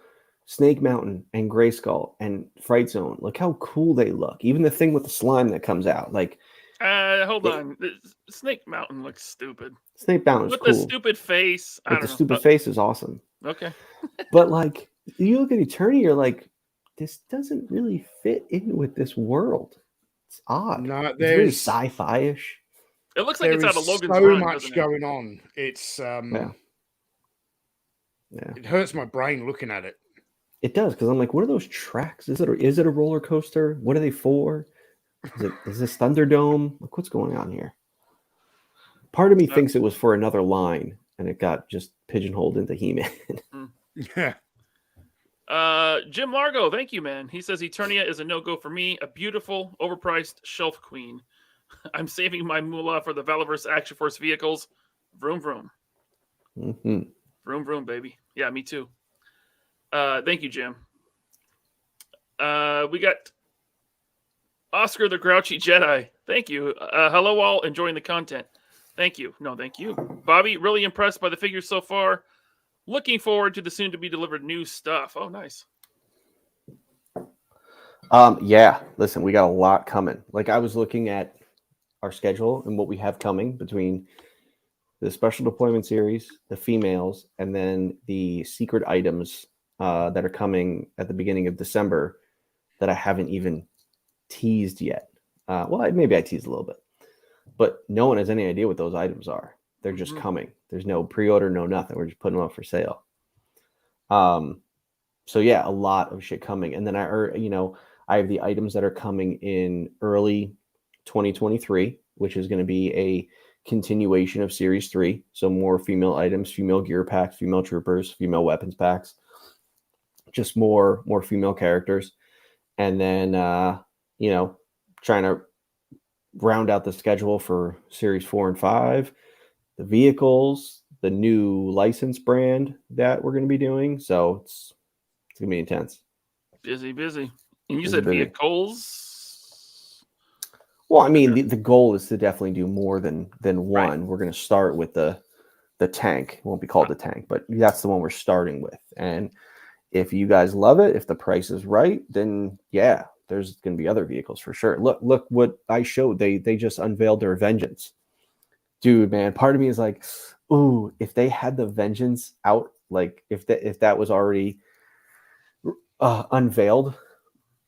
Snake Mountain and Grayskull and Fright Zone. Look how cool they look. Even the thing with the slime that comes out. Like, hold on. Snake Mountain looks stupid. Snake Mountain with cool. the stupid face. I don't know. The stupid face is awesome. Okay. But like, you look at Eternia, you're like, this doesn't really fit in with this world. It's odd. No, it's very sci-fi-ish. It looks like it's out of Logan's so Run. So much doesn't it? going on. It's it hurts my brain looking at it. It does, because I'm like, what are those tracks? Is it a roller coaster? What are they for? Is this Thunderdome? Like, what's going on here? Part of me thinks it was for another line, and it got just pigeonholed into He-Man. Yeah. Jim Largo, thank you, man. He says Eternia is a no-go for me. A beautiful, overpriced shelf queen. I'm saving my moolah for the Valiverse Action Force vehicles. Vroom, vroom. Mm-hmm. Vroom, vroom, baby. Yeah, me too. Thank you, Jim. We got Oscar the Grouchy Jedi. Thank you. Hello, all. Enjoying the content. Thank you. No, thank you. Bobby, really impressed by the figures so far. Looking forward to the soon-to-be-delivered new stuff. Oh, nice. Yeah. Listen, we got a lot coming. Like, I was looking at our schedule and what we have coming between the special deployment series, the females, and then the secret items that are coming at the beginning of December that I haven't even teased yet. Well, maybe I teased a little bit, but no one has any idea what those items are. They're just coming. There's no pre-order, no nothing. We're just putting them up for sale. So yeah, a lot of shit coming. And then I have the items that are coming in early 2023, which is going to be a continuation of Series 3. So more female items, female gear packs, female troopers, female weapons packs, just more female characters. And then, trying to round out the schedule for Series 4 and 5, the vehicles, the new license brand that we're going to be doing. So it's going to be intense. Busy. And you said vehicles? Well, I mean, the goal is to definitely do more than one. Right. We're going to start with the tank. It won't be called the tank, but that's the one we're starting with. And if you guys love it, if the price is right, then yeah, there's going to be other vehicles for sure. Look what I showed. They just unveiled their Vengeance. Dude, man, part of me is like, ooh, if they had the Vengeance out, like if that was already unveiled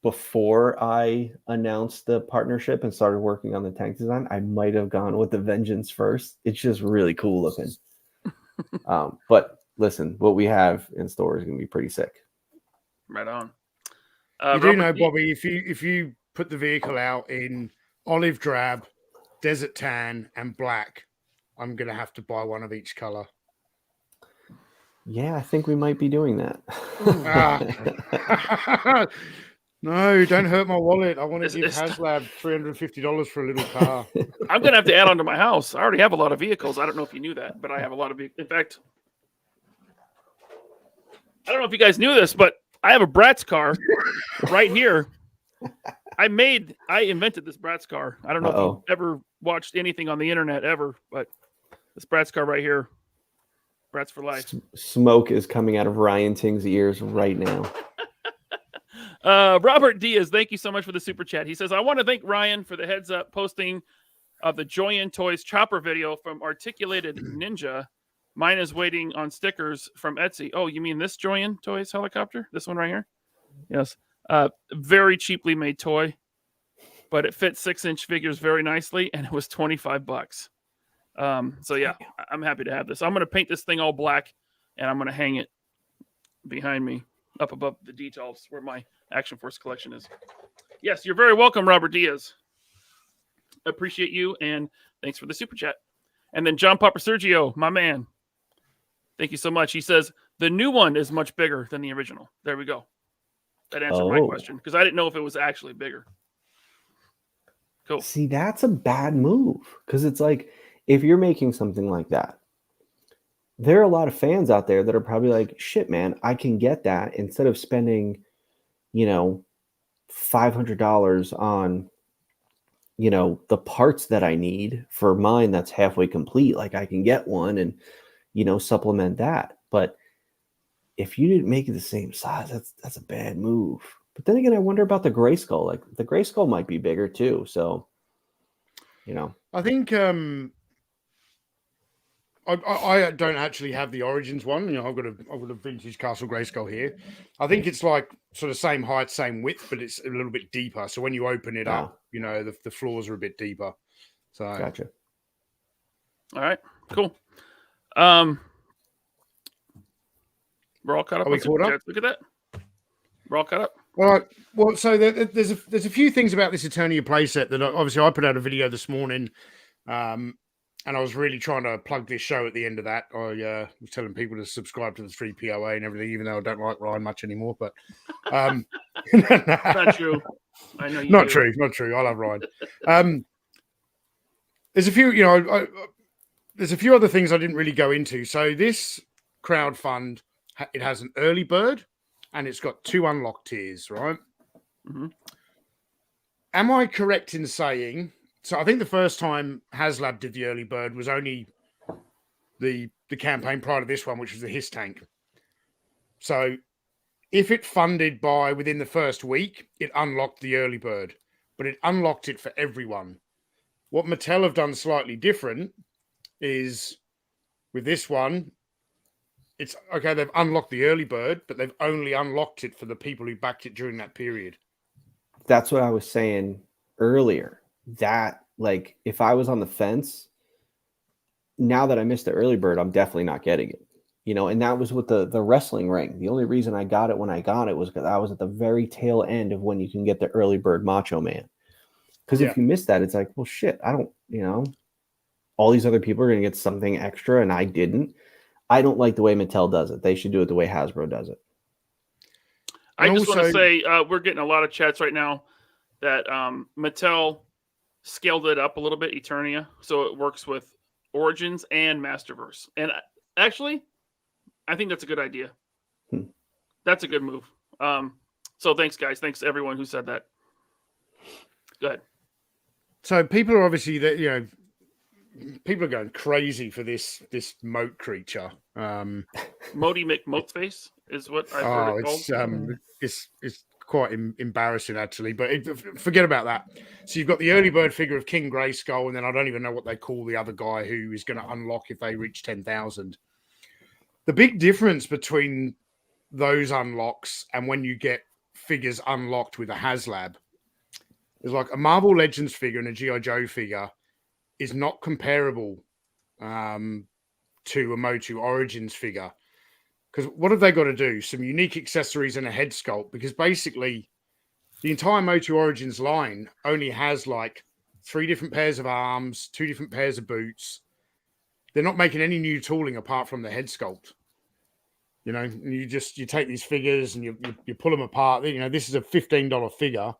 before I announced the partnership and started working on the tank design, I might have gone with the Vengeance first. It's just really cool looking. But listen, what we have in store is going to be pretty sick. Right on. You do know, Bobby, if you put the vehicle out in olive drab, desert tan, and black, I'm going to have to buy one of each color. Yeah, I think we might be doing that. No, don't hurt my wallet. I want to give HasLab $350 for a little car. I'm going to have to add on to my house. I already have a lot of vehicles. I don't know if you knew that, but I have a lot of vehicles. In fact, I don't know if you guys knew this, but I have a Bratz car right here. I invented this Bratz car. I don't know if you've ever watched anything on the internet ever, but this Bratz car right here, Bratz for life. Smoke is coming out of Ryan Ting's ears right now. Robert Diaz, thank you so much for the super chat. He says, I want to thank Ryan for the heads up posting of the Joyen Toys chopper video from Articulated Ninja. Mine is waiting on stickers from Etsy. Oh, you mean this Joyen Toys helicopter? This one right here? Yes. Very cheaply made toy, but it fits 6-inch figures very nicely, and it was $25. So yeah, I'm happy to have this. I'm going to paint this thing all black, and I'm going to hang it behind me up above the details where my Action Force collection is. Yes, you're very welcome, Robert Diaz. Appreciate you, and thanks for the super chat. And then John Papa Sergio, my man. Thank you so much. He says the new one is much bigger than the original. There we go. That answered my question because I didn't know if it was actually bigger. Cool. See, that's a bad move because it's like if you're making something like that, there are a lot of fans out there that are probably like, shit, man, I can get that instead of spending, $500 on, the parts that I need for mine that's halfway complete. Like I can get one and, supplement that. But if you didn't make it the same size, that's a bad move. But then again, I wonder about the Grayskull. Like the Grayskull might be bigger too. So, I think I don't actually have the Origins one. I've got a vintage Castle Grayskull here. I think it's like sort of same height, same width, but it's a little bit deeper. So when you open it up, the floors are a bit deeper. So gotcha. All right, cool. We're all caught up. Are we caught up? Look at that. We're all caught up. All right. Well, so there's a few things about this Eternia playset that obviously I put out a video this morning, and I was really trying to plug this show at the end of that. I was telling people to subscribe to the 3 POA and everything, even though I don't like Ryan much anymore. But not true. I know you. Not true. I love Ryan. There's a few, there's a few other things I didn't really go into. So this crowdfund, it has an early bird. And it's got 2 unlock tiers, right? Mm-hmm. Am I correct in saying? So I think the first time HasLab did the early bird was only the campaign prior to this one, which was the Hiss tank. So if it funded by within the first week, it unlocked the early bird, but it unlocked it for everyone. What Mattel have done slightly different is with this one. It's okay. They've unlocked the early bird, but they've only unlocked it for the people who backed it during that period. That's what I was saying earlier. That, like, if I was on the fence, now that I missed the early bird, I'm definitely not getting it. And that was with the wrestling ring. The only reason I got it when I got it was because I was at the very tail end of when you can get the early bird Macho Man. Because if you miss that, it's like, well, shit, I don't, all these other people are going to get something extra and I didn't. I don't like the way Mattel does it. They should do it the way Hasbro does it. I just want to say we're getting a lot of chats right now that Mattel scaled it up a little bit, Eternia, so it works with Origins and Masterverse. And actually, I think that's a good idea. That's a good move. So thanks, guys. Thanks to everyone who said that. Go ahead. So people are obviously people are going crazy for this moat creature. Modi McMoatface is what I've heard it called. It's quite embarrassing actually, but forget about that. So you've got the early bird figure of King Grayskull, and then I don't even know what they call the other guy who is going to unlock if they reach 10,000. The big difference between those unlocks and when you get figures unlocked with a HasLab is like a Marvel Legends figure and a G.I. Joe figure is not comparable to a MOTU Origins figure. Because what have they got to do? Some unique accessories and a head sculpt. Because basically, the entire MOTU Origins line only has like 3 different pairs of arms, 2 different pairs of boots. They're not making any new tooling apart from the head sculpt. You take these figures and you pull them apart. This is a $15 figure.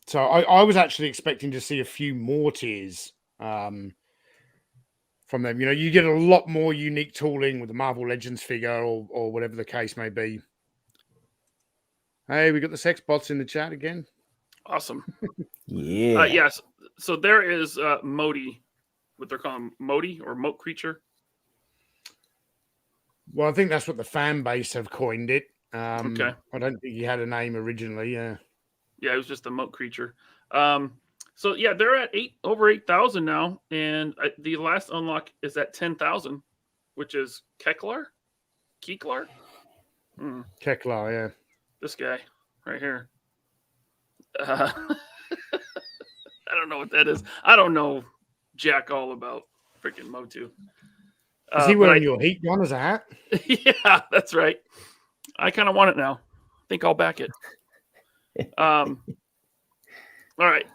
So I was actually expecting to see a few more tiers from them. You get a lot more unique tooling with the Marvel Legends figure or whatever the case may be. Hey, we got the sex bots in the chat again. Awesome. Yeah. Yes. So there is Modi, what they're calling Modi or Moat Creature. Well, I think that's what the fan base have coined it. Okay. I don't think he had a name originally. Yeah. Yeah, it was just a Moat Creature. So yeah, they're at over 8,000 now, and the last unlock is at 10,000, which is Keklar. Keklar. Keklar, yeah. This guy right here. I don't know what that is. I don't know jack all about freaking MOTU. Is he wearing your Heat gun as a hat? Yeah, that's right. I kind of want it now. I think I'll back it. All right.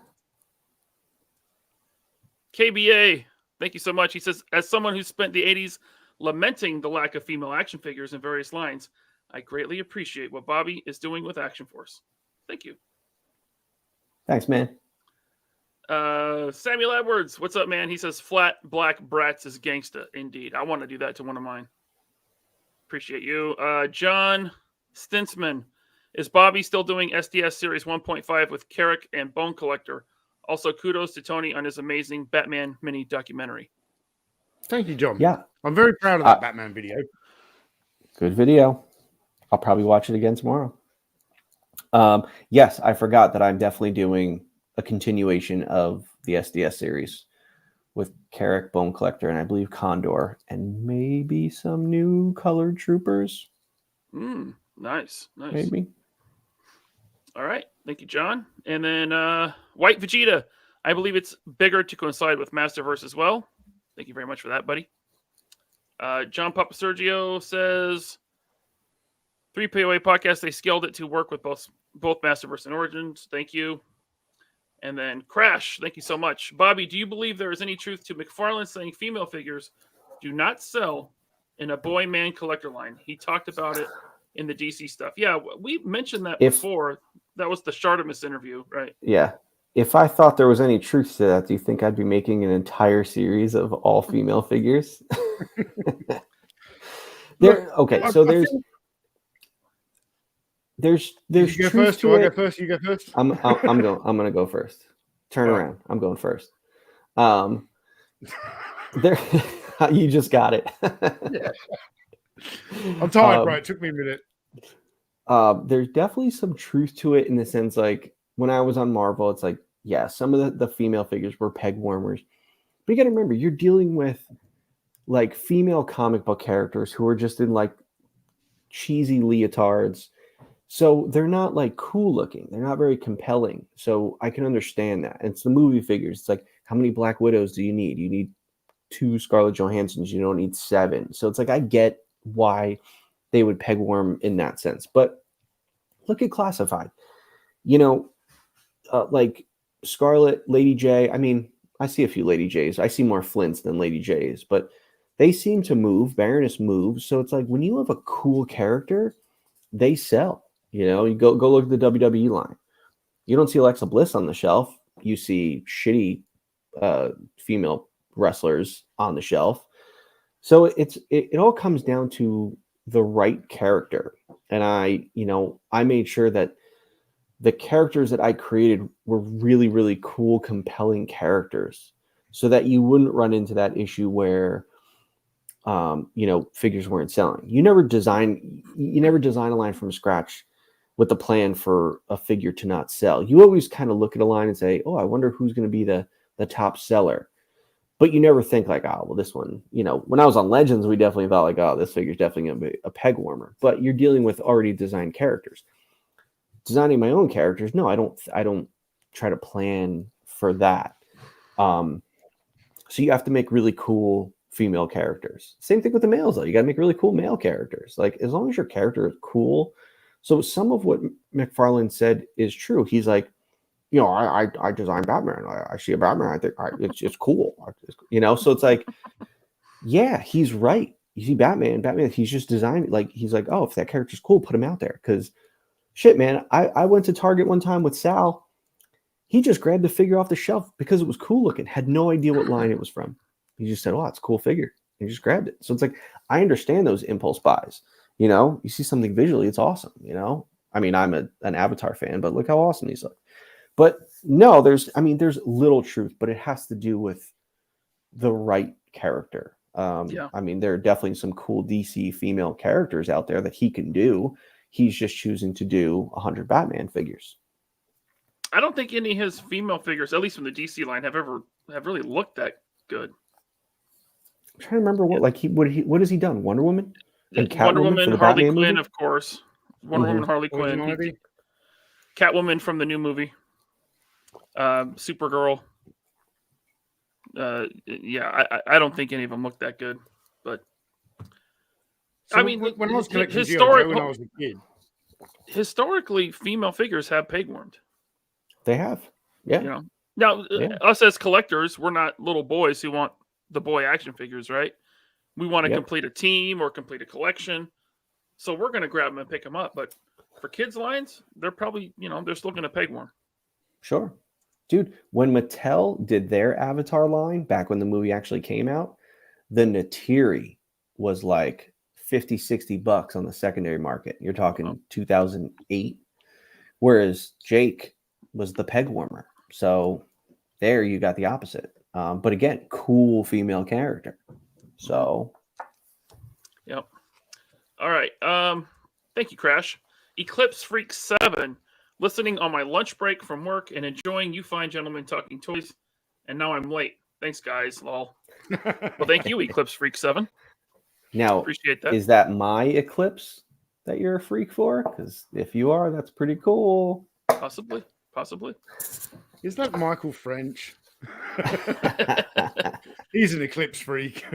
KBA Thank you so much. He says, as someone who spent the 80s lamenting the lack of female action figures in various lines, I greatly appreciate what Bobby is doing with Action Force. Thank you. Thanks, man. Samuel Edwards, what's up, man? He says, flat black brats is gangsta. Indeed. I want to do that to one of mine. Appreciate you. John Stinsman, is Bobby still doing SDS Series 1.5 with Carrick and Bone Collector? Also, kudos to Tony on his amazing Batman mini documentary. Thank you, John. Yeah. I'm very proud of that Batman video. Good video. I'll probably watch it again tomorrow. Yes, I forgot that I'm definitely doing a continuation of the SDS series with Carrick, Bone Collector, and I believe Condor, and maybe some new colored troopers. Nice. Maybe. All right. Thank you, John. And then White Vegeta. I believe it's bigger to coincide with Masterverse as well. Thank you very much for that, buddy. John Papa Sergio says, 3POA podcast, they scaled it to work with both Masterverse and Origins. Thank you. And then Crash, thank you so much. Bobby, do you believe there is any truth to McFarlane saying female figures do not sell in a boy-man collector line? He talked about it in the DC stuff. Yeah, we mentioned that before. That was the Shartimus interview, right? Yeah. If I thought there was any truth to that, do you think I'd be making an entire series of all female figures? There's you go first. Do I go first? You go first. I'm gonna go first. Turn around. I'm going first. There, you just got it. Yeah. I'm tired, bro. It took me a minute. There's definitely some truth to it in the sense, like when I was on Marvel, it's like, yeah, some of the female figures were peg warmers, but you got to remember, you're dealing with like female comic book characters who are just in like cheesy leotards. So they're not like cool looking. They're not very compelling. So I can understand that. It's the movie figures. It's like, how many Black Widows do you need? You need 2 Scarlett Johanssons. You don't need 7. So it's like, I get why they would peg warm in that sense. But look at Classified. Like Scarlett, Lady J. I mean, I see a few Lady J's. I see more Flints than Lady J's. But they seem to move. Baroness moves. So it's like, when you have a cool character, they sell. You go look at the WWE line. You don't see Alexa Bliss on the shelf. You see shitty female wrestlers on the shelf. So it all comes down to the right character. And I made sure that the characters that I created were really, really cool, compelling characters, so that you wouldn't run into that issue where figures weren't selling. You never design a line from scratch with the plan for a figure to not sell. You always kind of look at a line and say, oh, I wonder who's going to be the top seller. But you never think like, oh, well, this one, when I was on Legends, we definitely thought like, oh, this figure's definitely going to be a peg warmer. But you're dealing with already designed characters. Designing my own characters, no, I don't try to plan for that. So you have to make really cool female characters. Same thing with the males, though. You got to make really cool male characters. Like, as long as your character is cool. So some of what McFarlane said is true. He's like, I designed Batman. I see a Batman. I think it's cool. So it's like, yeah, he's right. You see Batman, he's just designed, like, he's like, oh, if that character's cool, put him out there. Because shit, man, I went to Target one time with Sal. He just grabbed the figure off the shelf because it was cool looking. Had no idea what line it was from. He just said, oh, it's a cool figure. And he just grabbed it. So it's like, I understand those impulse buys. You see something visually, it's awesome. I mean, I'm an Avatar fan, but look how awesome these look. But no, there's little truth, but it has to do with the right character. I mean, there are definitely some cool DC female characters out there that he can do. He's just choosing to do 100 Batman figures. I don't think any of his female figures, at least from the DC line, have really looked that good. I'm trying to remember what has he done? Wonder Woman? And Wonder Woman, Harley Quinn, movie? of course. Wonder Woman, Harley Quinn. Catwoman from the new movie. Supergirl. I don't think any of them look that good. But so when I was collecting G.I. Joe when I was a kid, historically, female figures have peg warmed. They have, yeah. Now, us as collectors, we're not little boys who want the boy action figures, right? We want to complete a team or complete a collection. So we're going to grab them and pick them up. But for kids' lines, they're probably, they're still going to peg more. Sure. Dude, when Mattel did their Avatar line, back when the movie actually came out, the Natiri was like $50-$60 on the secondary market. You're talking 2008. Whereas Jake was the peg warmer. So there you got the opposite. But again, cool female character. So. Yep. All right. Thank you, Crash. Eclipse Freak 7. Listening on my lunch break from work and enjoying you fine gentlemen talking toys. And now I'm late. Thanks, guys. Lol. Well, thank you, Eclipse Freak 7. Now, appreciate that. Is that my Eclipse that you're a freak for? Because if you are, that's pretty cool. Possibly. Is that Michael French? He's an Eclipse freak.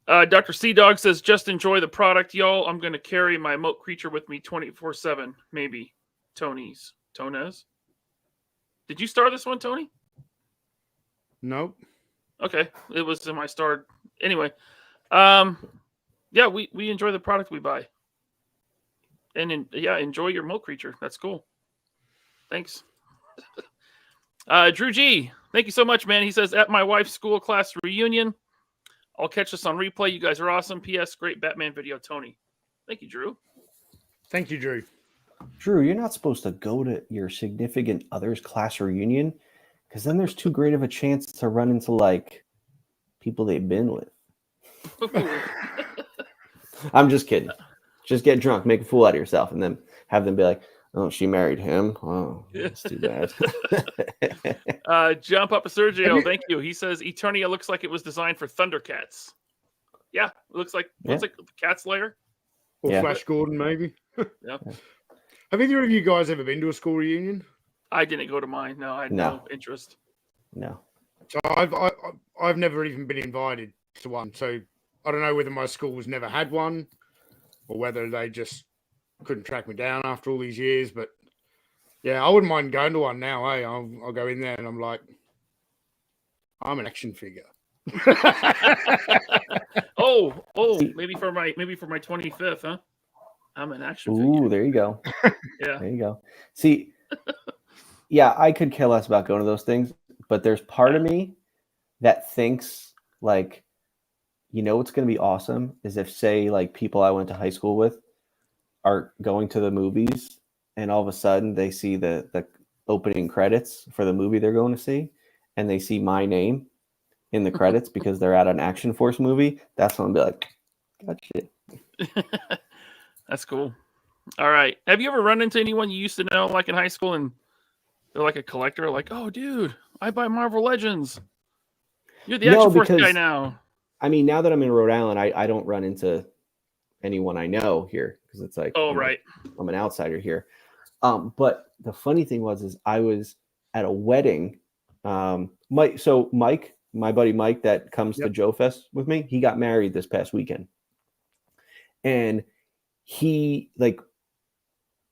Dr. Sea Dog says, just enjoy the product, y'all. I'm going to carry my moat creature with me 24/7. Maybe. Tonez. Did you star this one, Tony? Nope. Okay. It was in my starred. Anyway. Yeah, we enjoy the product we buy. And enjoy your moat creature. That's cool. Thanks. Drew G, thank you so much, man. He says, at my wife's school class reunion, I'll catch this on replay. You guys are awesome. P.S. Great Batman video, Tony. Thank you, Drew. Thank you, Drew. Drew, you're not supposed to go to your significant other's class reunion because then there's too great of a chance to run into like people they've been with. I'm just kidding. Just get drunk, make a fool out of yourself, and then have them be like, oh, she married him. Oh, that's too bad. Jump up, Sergio. Thank you. He says Eternia looks like it was designed for Thundercats. Yeah, it looks like the Cat's Lair. Or Flash Gordon, maybe. Yeah. Have either of you guys ever been to a school reunion? I didn't go to mine. No, I had no interest. No. So I've never even been invited to one. So I don't know whether my schools never had one or whether they just couldn't track me down after all these years. But yeah, I wouldn't mind going to one now. Hey, I'll go in there and I'm like, I'm an action figure. oh, maybe for my 25th, huh? I'm an action figure. Ooh, there you go. Yeah. There you go. See, yeah, I could care less about going to those things, but there's part of me that thinks like, what's going to be awesome is if, say, like people I went to high school with are going to the movies and all of a sudden they see the opening credits for the movie they're going to see and they see my name in the credits because they're at an Action Force movie. That's when I'll be like, gotcha. That's cool. All right. Have you ever run into anyone you used to know like in high school and they're like a collector? Like, oh, dude, I buy Marvel Legends. You're the Action Force guy now. I mean, now that I'm in Rhode Island, I don't run into anyone I know here because it's like, right. I'm an outsider here. But the funny thing is I was at a wedding. Mike, my buddy Mike that comes to Joe Fest with me, he got married this past weekend. And he, like,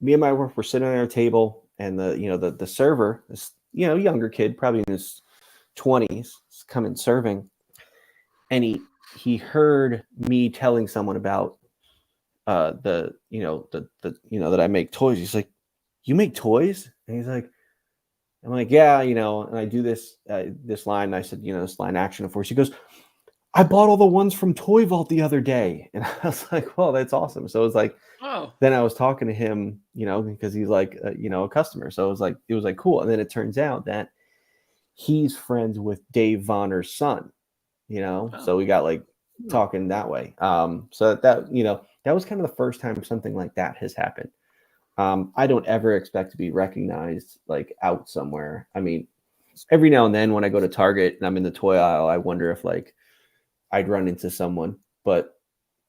me and my wife were sitting at our table and the server, this, younger kid, probably in his 20s, is coming serving. And he heard me telling someone about that I make toys. He's like, you make toys? And he's like, I'm like, yeah, and I do this line. And I said, this line Action Force. He goes, I bought all the ones from Toy Vault the other day. And I was like, well, that's awesome. So it was like, then I was talking to him, because he's like, a customer. So it was like cool. And then it turns out that he's friends with Dave Vonner's son, so we got like talking that way. So that was kind of the first time something like that has happened. I don't ever expect to be recognized like out somewhere. I mean, every now and then when I go to Target and I'm in the toy aisle, I wonder if like I'd run into someone, but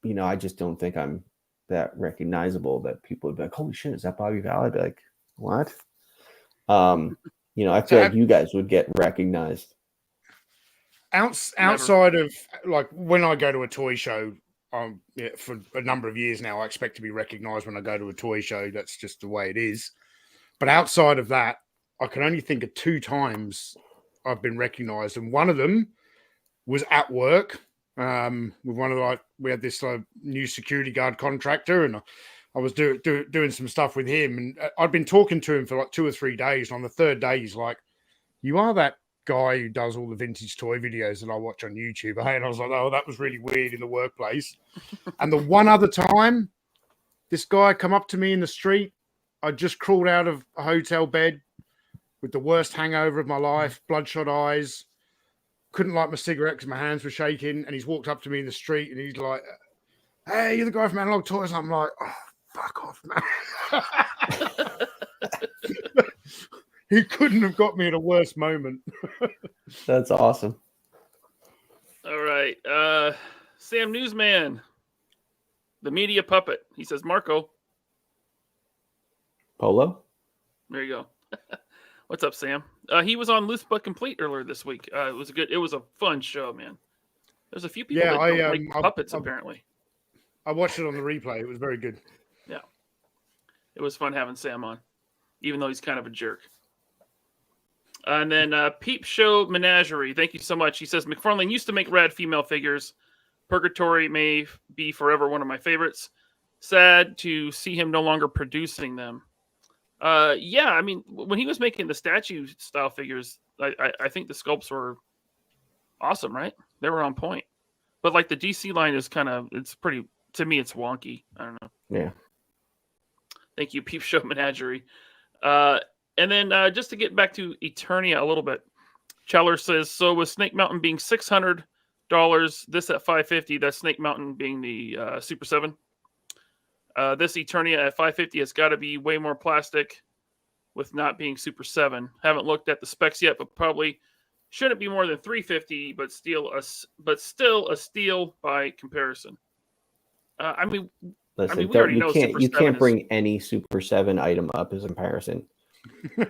I just don't think I'm that recognizable that people would be like, holy shit, is that Bobby Val? I'd be like, what? I feel like you guys would get recognized. Outside of like when I go to a toy show, for a number of years now, I expect to be recognized when I go to a toy show. That's just the way it is. But outside of that, I can only think of 2 times I've been recognized. And one of them was at work with one of we had this new security guard contractor, and I was doing some stuff with him, and I'd been talking to him for like 2 or 3 days. And on the third day, he's like, "You are that guy who does all the vintage toy videos that I watch on YouTube." And I was like, "Oh, that was really weird in the workplace." And the one other time, this guy come up to me in the street. I just crawled out of a hotel bed with the worst hangover of my life, bloodshot eyes, couldn't light my cigarette because my hands were shaking. And he's walked up to me in the street and he's like, "Hey, you're the guy from Analog Toys." And I'm like, "Oh, fuck off, man." He couldn't have got me at a worse moment. That's awesome. All right. Sam Newsman, the media puppet. He says, Marco. Polo? There you go. What's up, Sam? He was on Loose But Complete earlier this week. It was a fun show, man. There's a few people that don't like puppets, apparently. I watched it on the replay. It was very good. Yeah. It was fun having Sam on, even though he's kind of a jerk. And then Peep Show Menagerie. Thank you so much. He says, McFarlane used to make rad female figures. Purgatory may be forever one of my favorites. Sad to see him no longer producing them. Yeah, I mean, when he was making the statue style figures, I think the sculpts were awesome, right? They were on point. But like the DC line is it's pretty, to me, it's wonky. I don't know. Yeah. Thank you, Peep Show Menagerie. And then just to get back to Eternia a little bit, Cheller says, so with Snake Mountain being $600, this at $550, that's Snake Mountain being the Super 7. This Eternia at $550 has got to be way more plastic with not being Super 7. Haven't looked at the specs yet, but probably shouldn't be more than $350, but still a steal by comparison. Listen, we already know you can't bring any Super 7 item up as a comparison.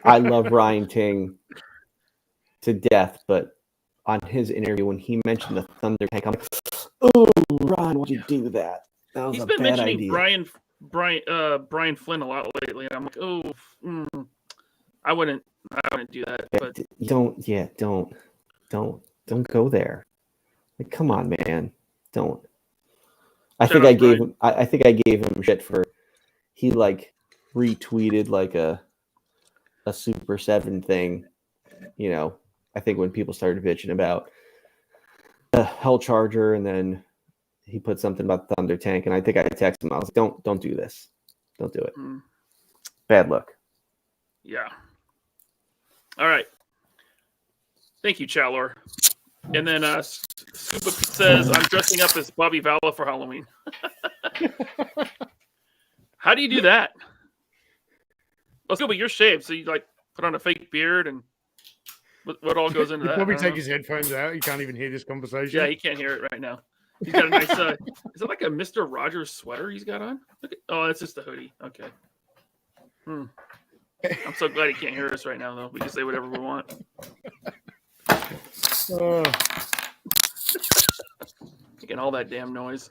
I love Ryan Ting to death, but on his interview when he mentioned the Thunder Tank, I'm like, "Oh, Ryan, why'd you do that? That was He's a been bad mentioning idea." Brian Flynn a lot lately, and I'm like, I wouldn't do that. But don't go there. Like, come on, man, don't. I think I gave him shit for he like retweeted like a Super 7 thing, you know. I think when people started bitching about the Hell Charger, and then he put something about the Thunder Tank, and I think I texted him. I was like, don't do this. Don't do it. Bad luck. Yeah. All right. Thank you, Chalor. And then Scuba says, I'm dressing up as Bobby Vala for Halloween. How do you do that? Well, Scuba, you're shaved, so you like put on a fake beard, and what all goes into that? Probably take his headphones out. He can't even hear this conversation. Yeah, he can't hear it right now. He's got a nice, is it like a Mr. Rogers sweater he's got on? It's just a hoodie. Okay. I'm so glad he can't hear us right now, though. We can say whatever we want. Making all that damn noise.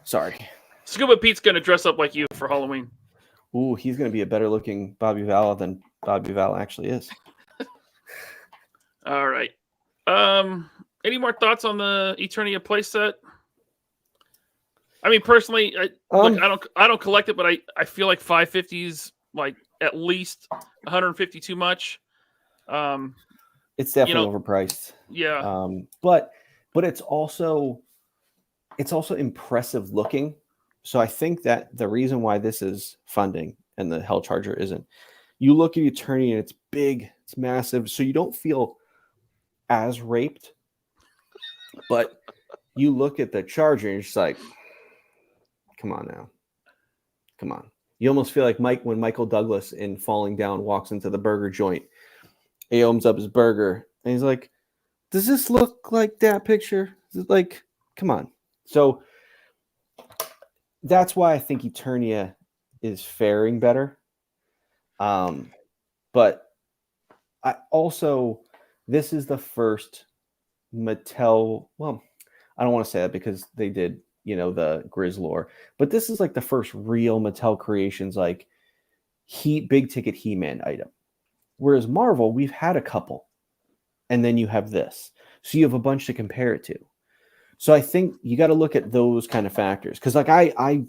Sorry. Scuba Pete's going to dress up like you for Halloween. Ooh, he's going to be a better looking Bobby Vala than Bobby Vala actually is. All right. Any more thoughts on the Eternia playset? I mean, personally, I don't collect it, but I feel like 550 is like at least 150 too much. It's definitely overpriced. Yeah. But it's also impressive looking. So I think that the reason why this is funding and the Hell Charger isn't, you look at Eternia and it's big, it's massive, so you don't feel as raped. But you look at the Charger and you're just like, come on now. Come on. You almost feel like when Michael Douglas in Falling Down walks into the burger joint. He opens up his burger and he's like, does this look like that picture? Is it like, come on. So that's why I think Eternia is faring better. But I also, this is the first Mattel, well, I don't want to say that because they did, the Grizzlor, but this is like the first real Mattel Creations, like big ticket He-Man item. Whereas Marvel, we've had a couple, and then you have this. So you have a bunch to compare it to. So I think you got to look at those kind of factors. Because like I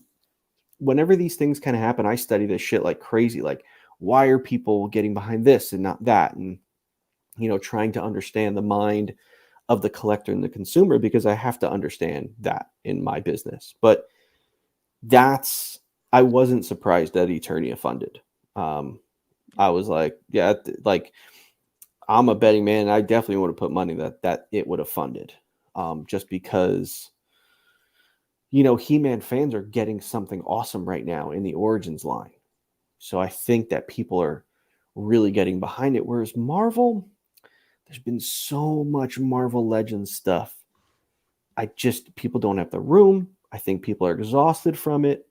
whenever these things kind of happen, I study this shit like crazy. Like, why are people getting behind this and not that? And, trying to understand the mind of the collector and the consumer, because I have to understand that in my business. But I wasn't surprised that Eternia funded. I was like, yeah, like I'm a betting man. I definitely would have put money that it would have funded, just because, He-Man fans are getting something awesome right now in the Origins line. So I think that people are really getting behind it. Whereas Marvel, there's been so much Marvel Legends stuff. People don't have the room. I think people are exhausted from it.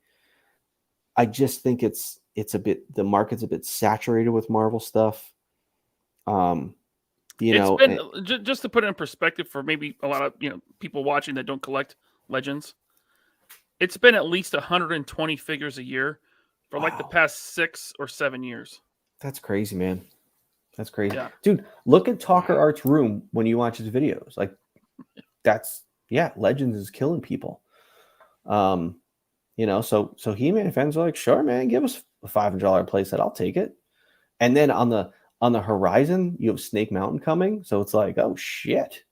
I just think the market's a bit saturated with Marvel stuff. Just to put it in perspective for maybe a lot of people watching that don't collect Legends, it's been at least 120 figures a year for like the past 6 or 7 years. That's crazy, man. That's crazy. Yeah. Dude, look at Talker Art's room when you watch his videos. Like, Legends is killing people. So He-Man fans are like, sure, man, give us a $500 playset. I'll take it. And then on the horizon, you have Snake Mountain coming. So it's like, oh shit,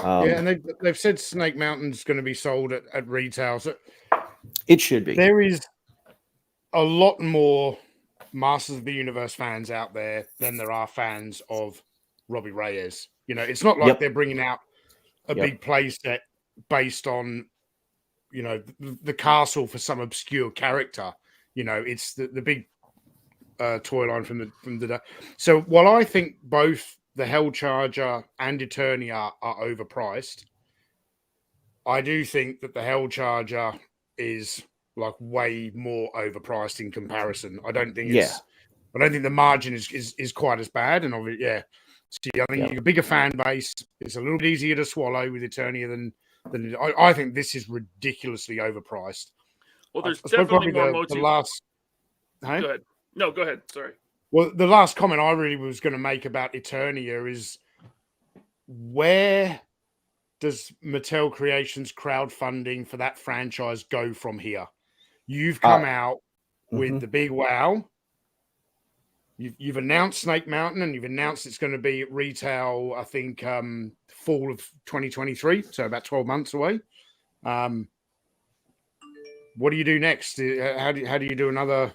and they've said Snake Mountain's going to be sold at retail. So it should be. There is a lot more Masters of the Universe fans out there than there are fans of Robbie Reyes. It's not like they're bringing out a big playset based on, the castle for some obscure character. It's the big toy line from the. So while I think both the Hell Charger and Eternia are overpriced, I do think that the Hell Charger is like way more overpriced in comparison. I don't think the margin is quite as bad. And obviously, I think a bigger fan base. It's a little bit easier to swallow with Eternia than I think this is ridiculously overpriced. Well, there's definitely more MOTU. The last. Hey? Go ahead. No, go ahead. Sorry. Well, the last comment I really was going to make about Eternia is, where does Mattel Creations crowdfunding for that franchise go from here? You've come out with the big wow. You've announced Snake Mountain, and you've announced it's going to be at retail, I think, fall of 2023, so about 12 months away. What do you do next? How do you do another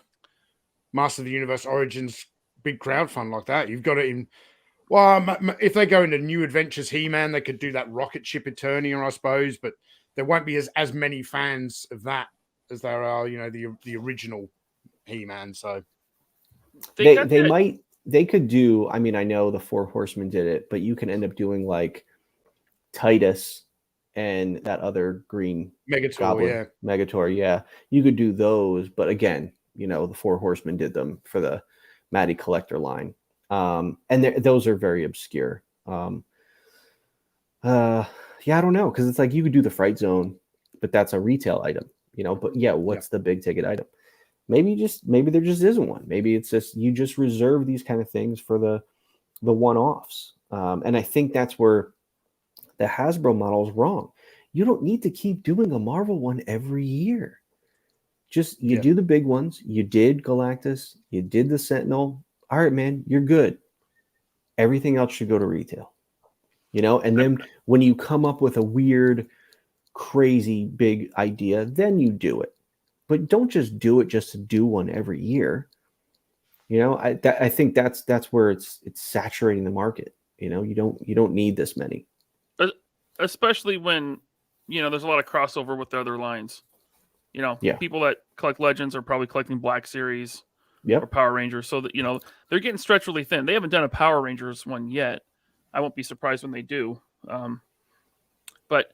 Master of the Universe Origins big crowdfund like that? You've got it in. Well, if they go into New Adventures He-Man, they could do that rocket ship Eternia, I suppose, but there won't be as many fans of that as there are, the original He-Man. So they could do. I mean, I know the Four Horsemen did it, but you can end up doing like Titus and that other green Megator, Goblin, Megator, yeah. You could do those, but again, the Four Horsemen did them for the Matty Collector line. And those are very obscure. I don't know, because it's like you could do the Fright Zone, but that's a retail item, But what's the big ticket item? Maybe there just isn't one. Maybe it's just you just reserve these kind of things for the one-offs. And I think that's where the Hasbro model is wrong. You don't need to keep doing a Marvel one every year. Just do the big ones. You did Galactus. You did the Sentinel. All right, man, you're good. Everything else should go to retail. And then when you come up with a weird, crazy big idea, then you do it. But don't just do it just to do one every year. I think that's where it's saturating the market. You don't need this many. Especially when, there's a lot of crossover with the other lines. People that collect Legends are probably collecting Black Series or Power Rangers. So that, they're getting stretched really thin. They haven't done a Power Rangers one yet. I won't be surprised when they do. But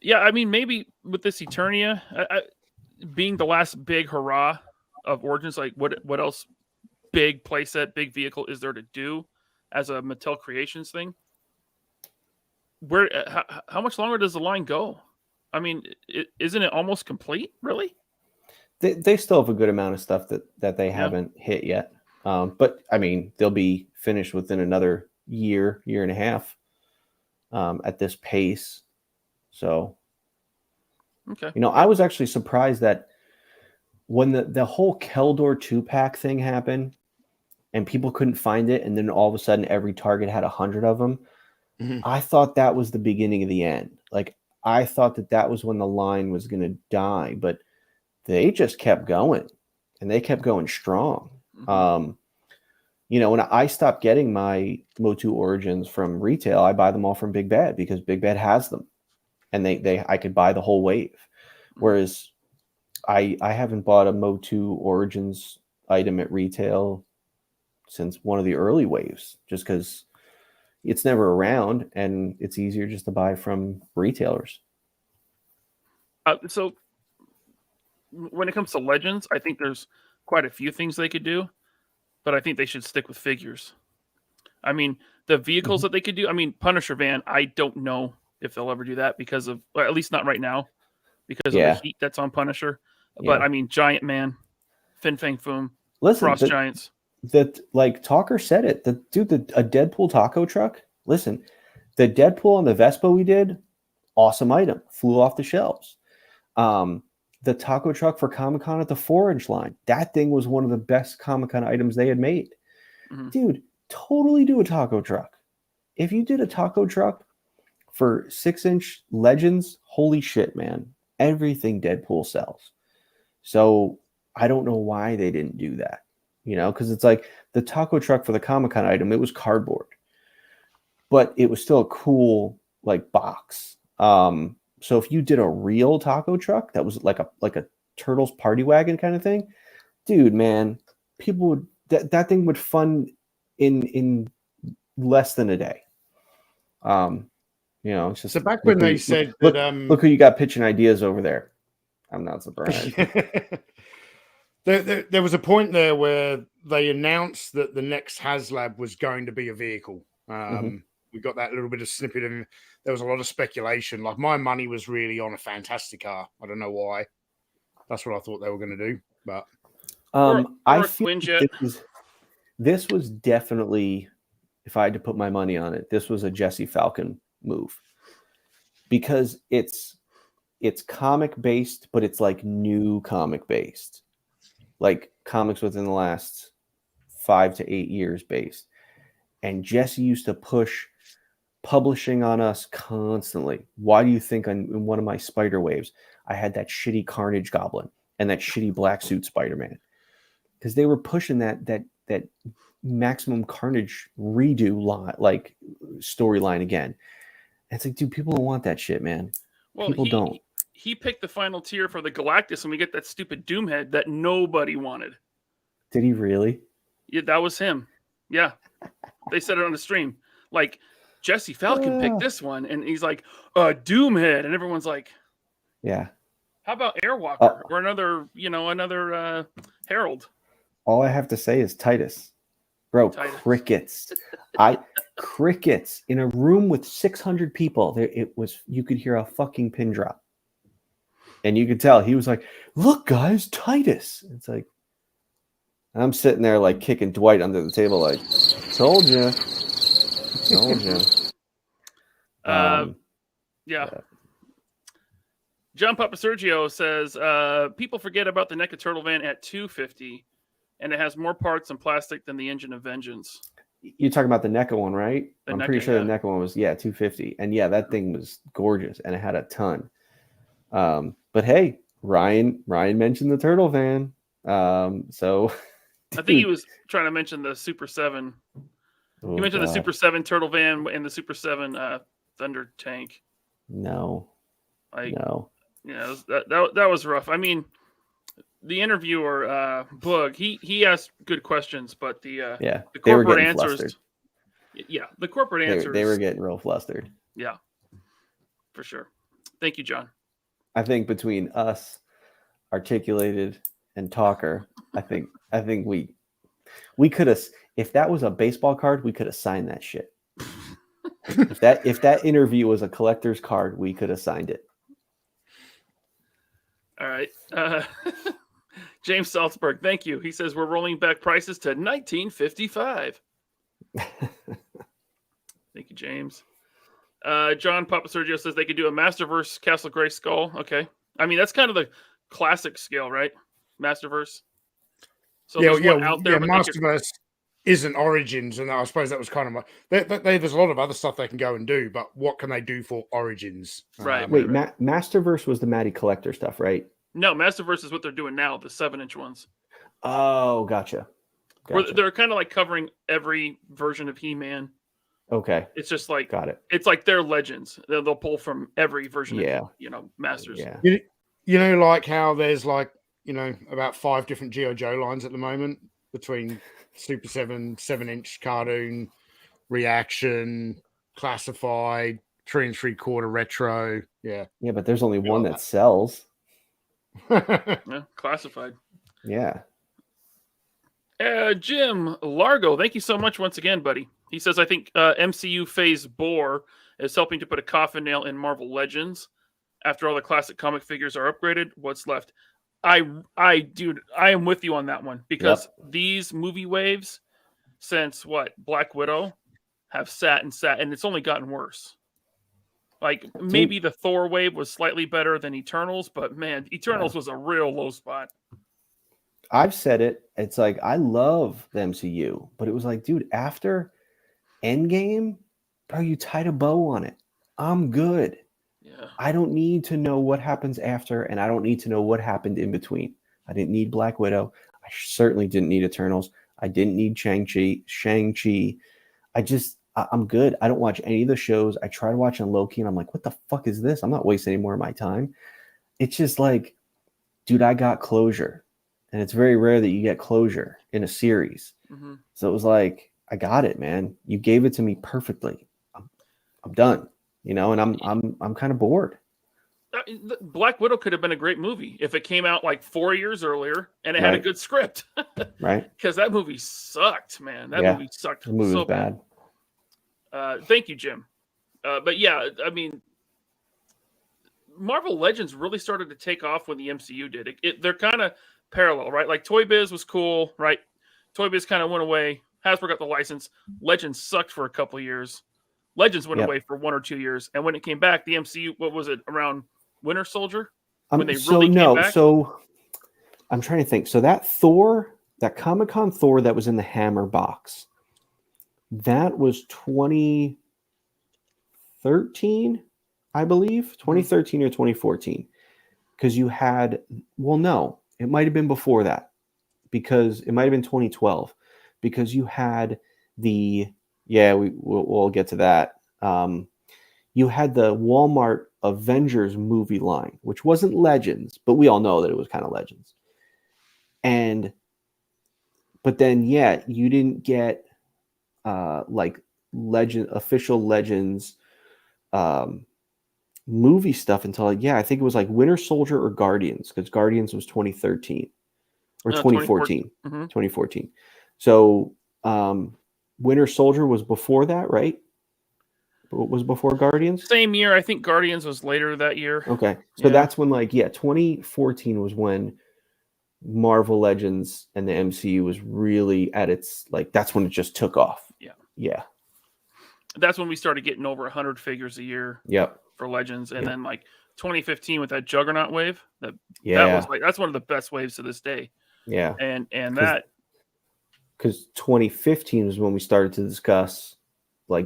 yeah, I mean, maybe with this Eternia being the last big hurrah of Origins, like what else big playset, big vehicle is there to do as a Mattel Creations thing? How much longer does the line go? I mean, isn't it almost complete? Really? They still have a good amount of stuff that they haven't hit yet. But I mean, they'll be finished within another year and a half. at this pace. So, Okay. I was actually surprised that when the whole Keldor 2-pack thing happened and people couldn't find it, and then all of a sudden every Target had 100 of them, I thought that was the beginning of the end. Like, I thought that was when the line was going to die, but they just kept going, and they kept going strong. When I stopped getting my MOTU Origins from retail, I buy them all from Big Bad because Big Bad has them, and I could buy the whole wave. Whereas I haven't bought a MOTU Origins item at retail since one of the early waves, just because it's never around and it's easier just to buy from retailers. So when it comes to Legends, I think there's quite a few things they could do, but I think they should stick with figures. I mean, the vehicles that they could do, I mean, Punisher Van, I don't know if they'll ever do that because of, or at least not right now, because of the heat that's on Punisher. But I mean, Giant Man, Fin Fang Foom, Frost Giants. That, like, Talker said it. A Deadpool taco truck. Listen, the Deadpool and the Vespa we did, awesome item, flew off the shelves. The taco truck for Comic-Con at the 4-inch line, that thing was one of the best Comic-Con items they had made. Dude, totally do a taco truck. If you did a taco truck for 6-inch Legends, holy shit, man. Everything Deadpool sells. So I don't know why they didn't do that. Because it's like the taco truck for the Comic-Con item, it was cardboard, but it was still a cool, like, box. So if you did a real taco truck that was like a Turtles party wagon kind of thing, dude, man, people would that thing would fund in less than a day. It's just, so back when they said that look who you got pitching ideas over there. I'm not surprised. There was a point there where they announced that the next HasLab was going to be a vehicle. We got that little bit of snippet, and there was a lot of speculation. Like, my money was really on a Fantastic car. I don't know why. That's what I thought they were going to do. But I feel this was definitely, if I had to put my money on it, this was a Jesse Falcon move, because it's comic based, but it's like new comic based, like comics within the last 5 to 8 years based. And Jesse used to push publishing on us constantly. Why do you think in one of my Spider Waves, I had that shitty Carnage Goblin and that shitty Black Suit Spider-Man? Because they were pushing that Maximum Carnage redo like storyline again. And it's like, dude, people don't want that shit, man. Well, people don't. He picked the final tier for the Galactus, and we get that stupid Doomhead that nobody wanted. Did he really? Yeah, that was him. Yeah. They said it on the stream. Like, Jesse Falcon picked this one, and he's like, Doomhead, and everyone's like, yeah. How about Airwalker or another Herald? All I have to say is Titus. Bro, crickets. Crickets in a room with 600 people. You could hear a fucking pin drop. And you could tell he was like, "Look, guys, Titus." It's like, I'm sitting there like kicking Dwight under the table, like, told you. Yeah. John Papa Sergio says, people forget about the NECA Turtle Van at $250, and it has more parts and plastic than the Engine of Vengeance. You're talking about the NECA one, right? I'm pretty sure the NECA one was, $250. And yeah, that thing was gorgeous, and it had a ton. But hey, Ryan mentioned the Turtle Van. So I think he was trying to mention the Super 7. He mentioned the Super 7 Turtle Van and the Super 7 Thunder Tank. No. No. Yeah, that was rough. I mean, the interviewer, Boog, he asked good questions, but the corporate answers. Flustered. Yeah, the corporate answers. They were getting real flustered. Yeah, for sure. Thank you, John. I think between us, Articulated, and Talker, I think we could have. If that was a baseball card, we could have signed that shit. if that interview was a collector's card, we could have signed it. All right. James Salzberg, thank you. He says we're rolling back prices to 1955. Thank you, James. John Papa Sergio says they could do a Masterverse Castle Grayskull. Okay. I mean, that's kind of the classic scale, right? Masterverse. So there's one out there, but Masterverse isn't Origins, and I suppose that was kind of my. There's a lot of other stuff they can go and do, but what can they do for Origins? Right. Wait, Masterverse was the Matty Collector stuff, right? No, Masterverse is what they're doing now, the 7-inch ones. Oh, gotcha. Where they're kind of like covering every version of He-Man. Okay. It's just like Got it. It's like their legends. They'll pull from every version of Masters. Yeah. You know, like how there's like, about 5 different G.I. Joe lines at the moment between Super 7, 7-inch cartoon, reaction, classified, 3 3/4 retro. Yeah. Yeah, but there's only one that sells. Yeah, classified. Yeah. Jim Largo, thank you so much once again, buddy. He says, I think MCU Phase Boar is helping to put a coffin nail in Marvel Legends. After all the classic comic figures are upgraded, what's left? Dude, I am with you on that one because these movie waves since Black Widow have sat, and it's only gotten worse. Like maybe the Thor wave was slightly better than Eternals, but man, Eternals was a real low spot. I've said it. It's like I love the MCU, but it was like, dude, after Endgame, bro, you tied a bow on it. I'm good. Yeah. I don't need to know what happens after, and I don't need to know what happened in between. I didn't need Black Widow. I certainly didn't need Eternals. I didn't need Shang-Chi. I'm good. I don't watch any of the shows. I tried watching Loki, and I'm like, what the fuck is this? I'm not wasting any more of my time. It's just like, dude, I got closure. And it's very rare that you get closure in a series. Mm-hmm. So it was like, I got it, man. You gave it to me perfectly. I'm done, and I'm kind of bored. Black Widow could have been a great movie if it came out like 4 years earlier and it had a good script. Right. Because that movie sucked, man. That movie sucked. The movie was bad. Thank you, Jim. But yeah, I mean, Marvel Legends really started to take off when the MCU did. They're kind of parallel, right? Like Toy Biz was cool, right? Toy Biz kind of went away. Hasbro got the license. Legends sucked for a couple of years. Legends went away for 1 or 2 years, and when it came back, the MCU, what was it, around Winter Soldier? When they came back? So I'm trying to think. So that Thor, that Comic-Con Thor that was in the Hammer box, that was 2013, I believe, 2013 or 2014, because you had, it might have been before that, because it might have been 2012, because you had we'll get to that. You had the Walmart Avengers movie line, which wasn't Legends, but we all know that it was kind of Legends. But then, you didn't get like official Legends movie stuff until I think it was like Winter Soldier or Guardians, because Guardians was 2013 or 2014. 2014. So Winter Soldier was before that, right? It was before Guardians? Same year. I think Guardians was later that year. Okay. So that's when 2014 was when Marvel Legends and the MCU was really at its, that's when it just took off. Yeah. That's when we started getting over 100 figures a year. Yep. For Legends, and then 2015 with that Juggernaut wave, that was that's one of the best waves to this day. Yeah, and that because 2015 was when we started to discuss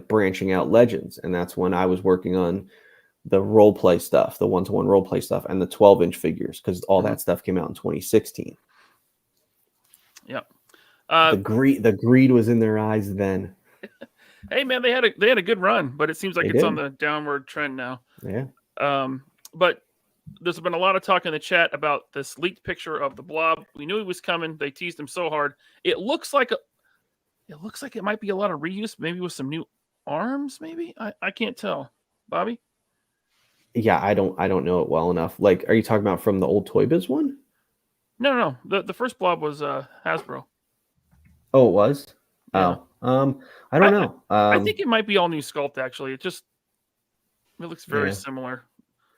branching out Legends, and that's when I was working on the role play stuff, the 1-to-1 role play stuff, and the 12-inch figures, because all that stuff came out in 2016. Yep. The greed was in their eyes then. Hey man, they had a good run, but it seems like it's on the downward trend now. Yeah. But there's been a lot of talk in the chat about this leaked picture of the Blob. We knew he was coming. They teased him so hard. It looks like it might be a lot of reuse, maybe with some new arms. Maybe I can't tell. Bobby. Yeah, I don't know it well enough. Are you talking about from the old Toy Biz one? No. The first Blob was Hasbro. Oh, it was. Yeah. I don't know. I think it might be all new sculpt. Actually, it looks very similar.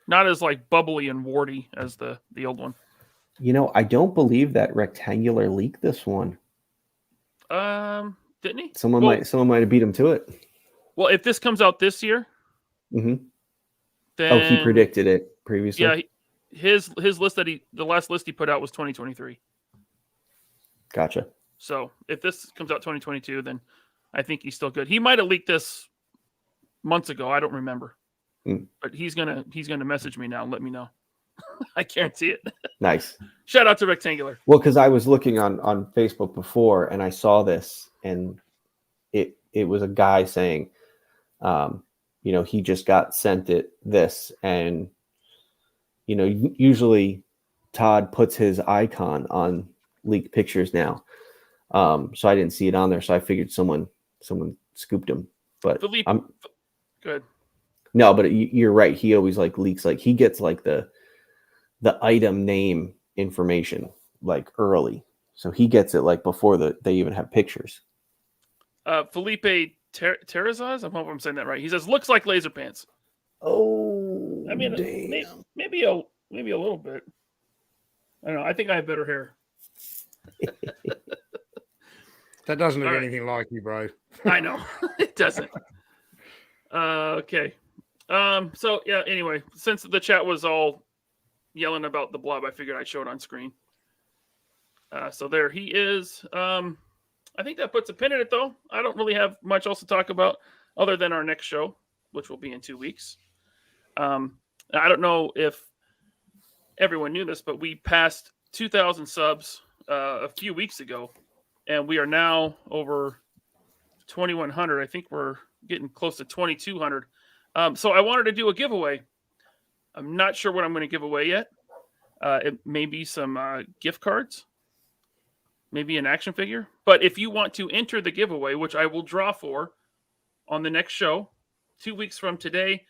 Not as bubbly and warty as the old one. I don't believe that Rectangular leaked this one. Didn't he? Someone might have beat him to it. Well, if this comes out this year, Mm-hmm. Then, Oh, he predicted it previously. Yeah, his list the last list he put out was 2023. Gotcha. So if this comes out 2022, then I think he's still good. He might have leaked this months ago. I don't remember, but he's gonna message me now and let me know. I guarantee it. Nice. Shout out to Rectangular. Well, because I was looking on Facebook before and I saw this, and it was a guy saying, he just got sent this, and usually Todd puts his icon on leaked pictures now. So I didn't see it on there, so I figured someone scooped him. But Philippe, good. No, but you're right. He always leaks. He gets the item name information early, so he gets it before they even have pictures. Felipe Terrazas, I hope I'm saying that right. He says looks like laser pants. Oh, I mean, maybe a little bit. I don't know. I think I have better hair. That doesn't look anything like you, bro. I know. It doesn't. Okay. So yeah, anyway, since the chat was all yelling about the blob, I figured I'd show it on screen. So there he is. I think that puts a pin in it, though. I don't really have much else to talk about other than our next show, which will be in 2 weeks. I don't know if everyone knew this, but we passed 2,000 subs a few weeks ago, and we are now over 2,100. I think we're getting close to 2,200. So I wanted to do a giveaway. I'm not sure what I'm going to give away yet. It may be some gift cards, maybe an action figure. But if you want to enter the giveaway, which I will draw for on the next show, 2 weeks from today,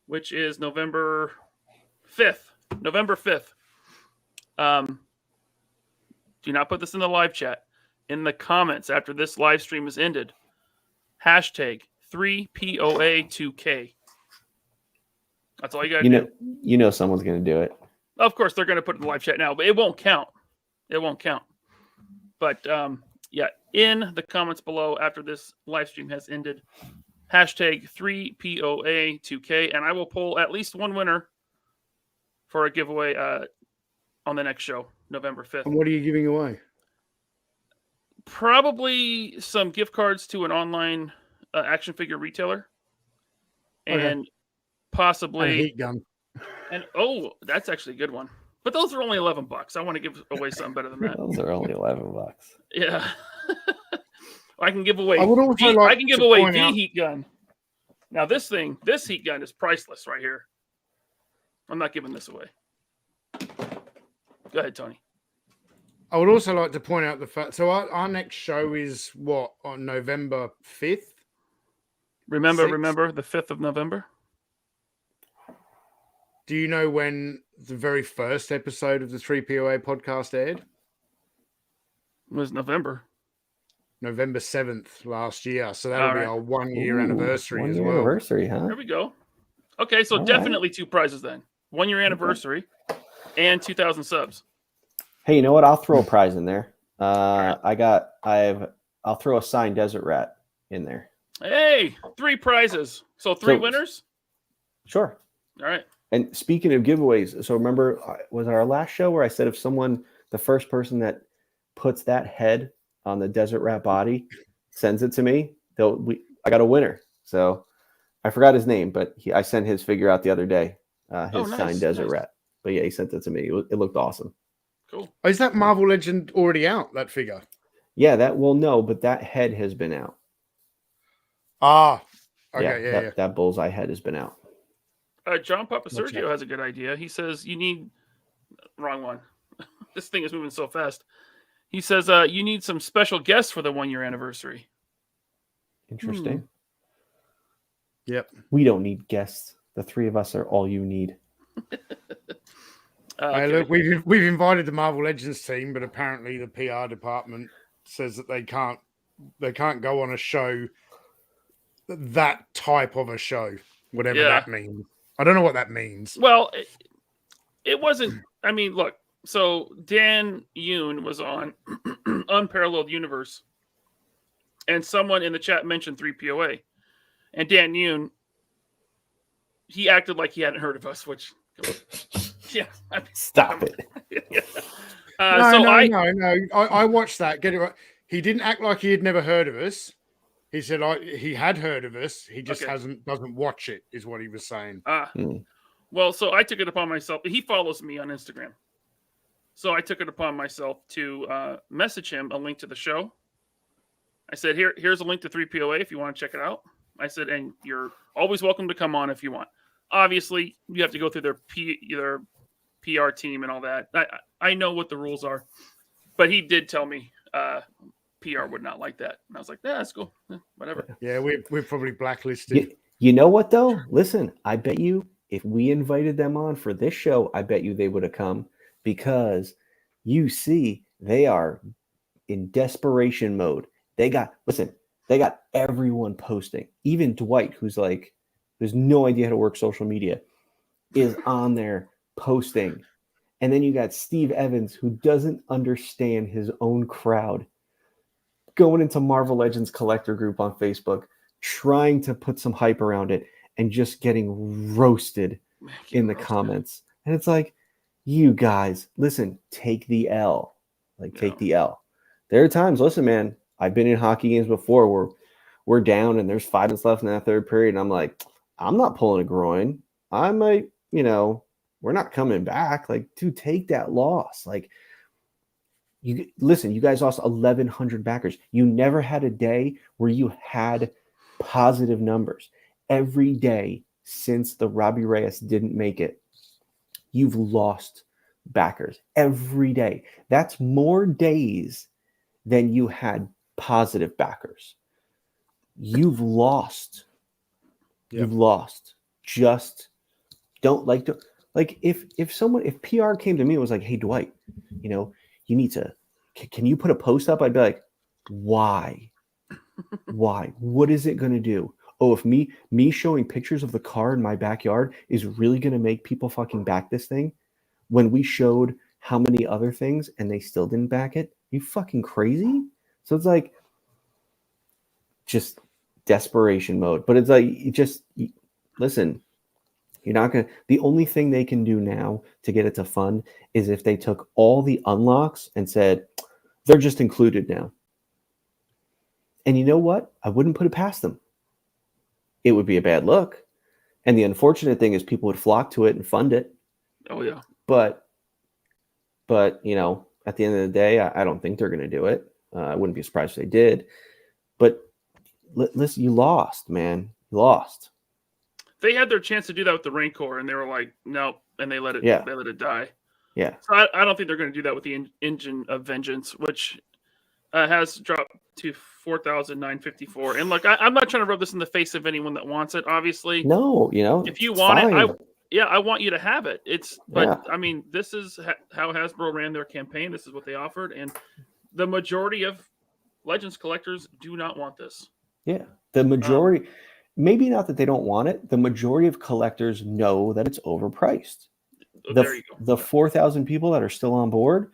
which is November 5th. November 5th. Do not put this in the live chat. In the comments after this live stream is ended, hashtag 3POA2K. That's all you got to do. Someone's going to do it. Of course, they're going to put it in the live chat now, but it won't count. It won't count. But in the comments below after this live stream has ended, hashtag 3POA2K, and I will pull at least one winner for a giveaway on the next show, November 5th. And what are you giving away? Probably some gift cards to an online action figure retailer. And possibly... a heat gun. And that's actually a good one. But those are only $11. I want to give away something better than that. Those are only $11. Yeah. I can give away. I would also like I can give away the heat gun. Now this heat gun is priceless right here. I'm not giving this away. Go ahead, Tony. I would also like to point out the fact. So our next show is what, on November 5th? Remember the 5th of November. Do you know when the very first episode of the 3POA podcast aired? It was November 7th last year. So that'll be our 1 year anniversary as well. Anniversary, huh? There we go. Okay, so definitely 2 prizes then. 1 year anniversary and 2,000 subs. Hey, you know what? I'll throw a prize in there. I'll throw a signed Desert Rat in there. Hey, 3 prizes. So 3 winners? Sure. All right. And speaking of giveaways, so remember, was it our last show where I said the first person that puts that head on the Desert Rat body sends it to me, I got a winner. So I forgot his name, but I sent his figure out the other day, signed Desert Rat. But yeah, he sent it to me. It looked awesome. Cool. Is that Marvel Legend already out, that figure? Yeah, no, but that head has been out. Ah, okay, That bullseye head has been out. John Papa Sergio has a good idea. He says you need... Wrong one. This thing is moving so fast. He says you need some special guests for the 1 year anniversary. Interesting. Yep. We don't need guests. The 3 of us are all you need. Hey, look, we've invited the Marvel Legends team, but apparently the PR department says that they can't go on a show, that type of a show, whatever that means. I don't know what that means. Well, it wasn't. I mean, look. So Dan Yoon was on Unparalleled Universe, and someone in the chat mentioned 3POA, and Dan Yoon he acted like he hadn't heard of us, which yeah, Stop it. No. I watched that. Get it right. He didn't act like he had never heard of us. He said he had heard of us. He just doesn't watch it, is what he was saying. Well, so I took it upon myself. He follows me on Instagram. So I took it upon myself to message him a link to the show. I said, here's a link to 3POA if you want to check it out. I said, and you're always welcome to come on if you want. Obviously, you have to go through their PR team and all that. I know what the rules are. But he did tell me PR would not like that. And I was like, yeah, that's cool. Whatever. Yeah, we're probably blacklisted. You know what, though? Listen, I bet you if we invited them on for this show, I bet you they would have come because you see they are in desperation mode. They got everyone posting. Even Dwight, who's like, there's no idea how to work social media, is on there posting. And then you got Steve Evans, who doesn't understand his own crowd, going into Marvel Legends collector group on Facebook, trying to put some hype around it and just getting roasted in the comments. And it's like, you guys, listen, take the L. Take the L. There are times, listen, man, I've been in hockey games before where we're down and there's 5 minutes left in that third period. And I'm like, I'm not pulling a groin. I might, we're not coming back. Dude, take that loss. You guys lost 1,100 backers. You never had a day where you had positive numbers. Every day since the Robbie Reyes didn't make it, you've lost backers every day. That's more days than you had positive backers. You've lost. Yep. You've lost. Just don't if PR came to me and was like, hey, Dwight, you need to, can you put a post up? I'd be like, why? Why? What is it going to do? Oh, if me showing pictures of the car in my backyard is really going to make people fucking back this thing when we showed how many other things and they still didn't back it? You fucking crazy? So it's like just desperation mode. But it's like, listen, you're not going to, the only thing they can do now to get it to fun is if they took all the unlocks and said, they're just included now. And you know what? I wouldn't put it past them. It would be a bad look. And the unfortunate thing is people would flock to it and fund it. Oh, yeah. But at the end of the day, I don't think they're going to do it. I wouldn't be surprised if they did. But listen, you lost, man. You lost. They had their chance to do that with the Rancor, and they were like, nope, and they let it die. Yeah. So I don't think they're going to do that with the Engine of Vengeance, which has dropped to 4,954. And look, I'm not trying to rub this in the face of anyone that wants it. Obviously, no, if you want it, I want you to have it. I mean, this is how Hasbro ran their campaign. This is what they offered, and the majority of Legends collectors do not want this. Yeah, the majority. Maybe not that they don't want it. The majority of collectors know that it's overpriced. There you go. The 4,000 people that are still on board,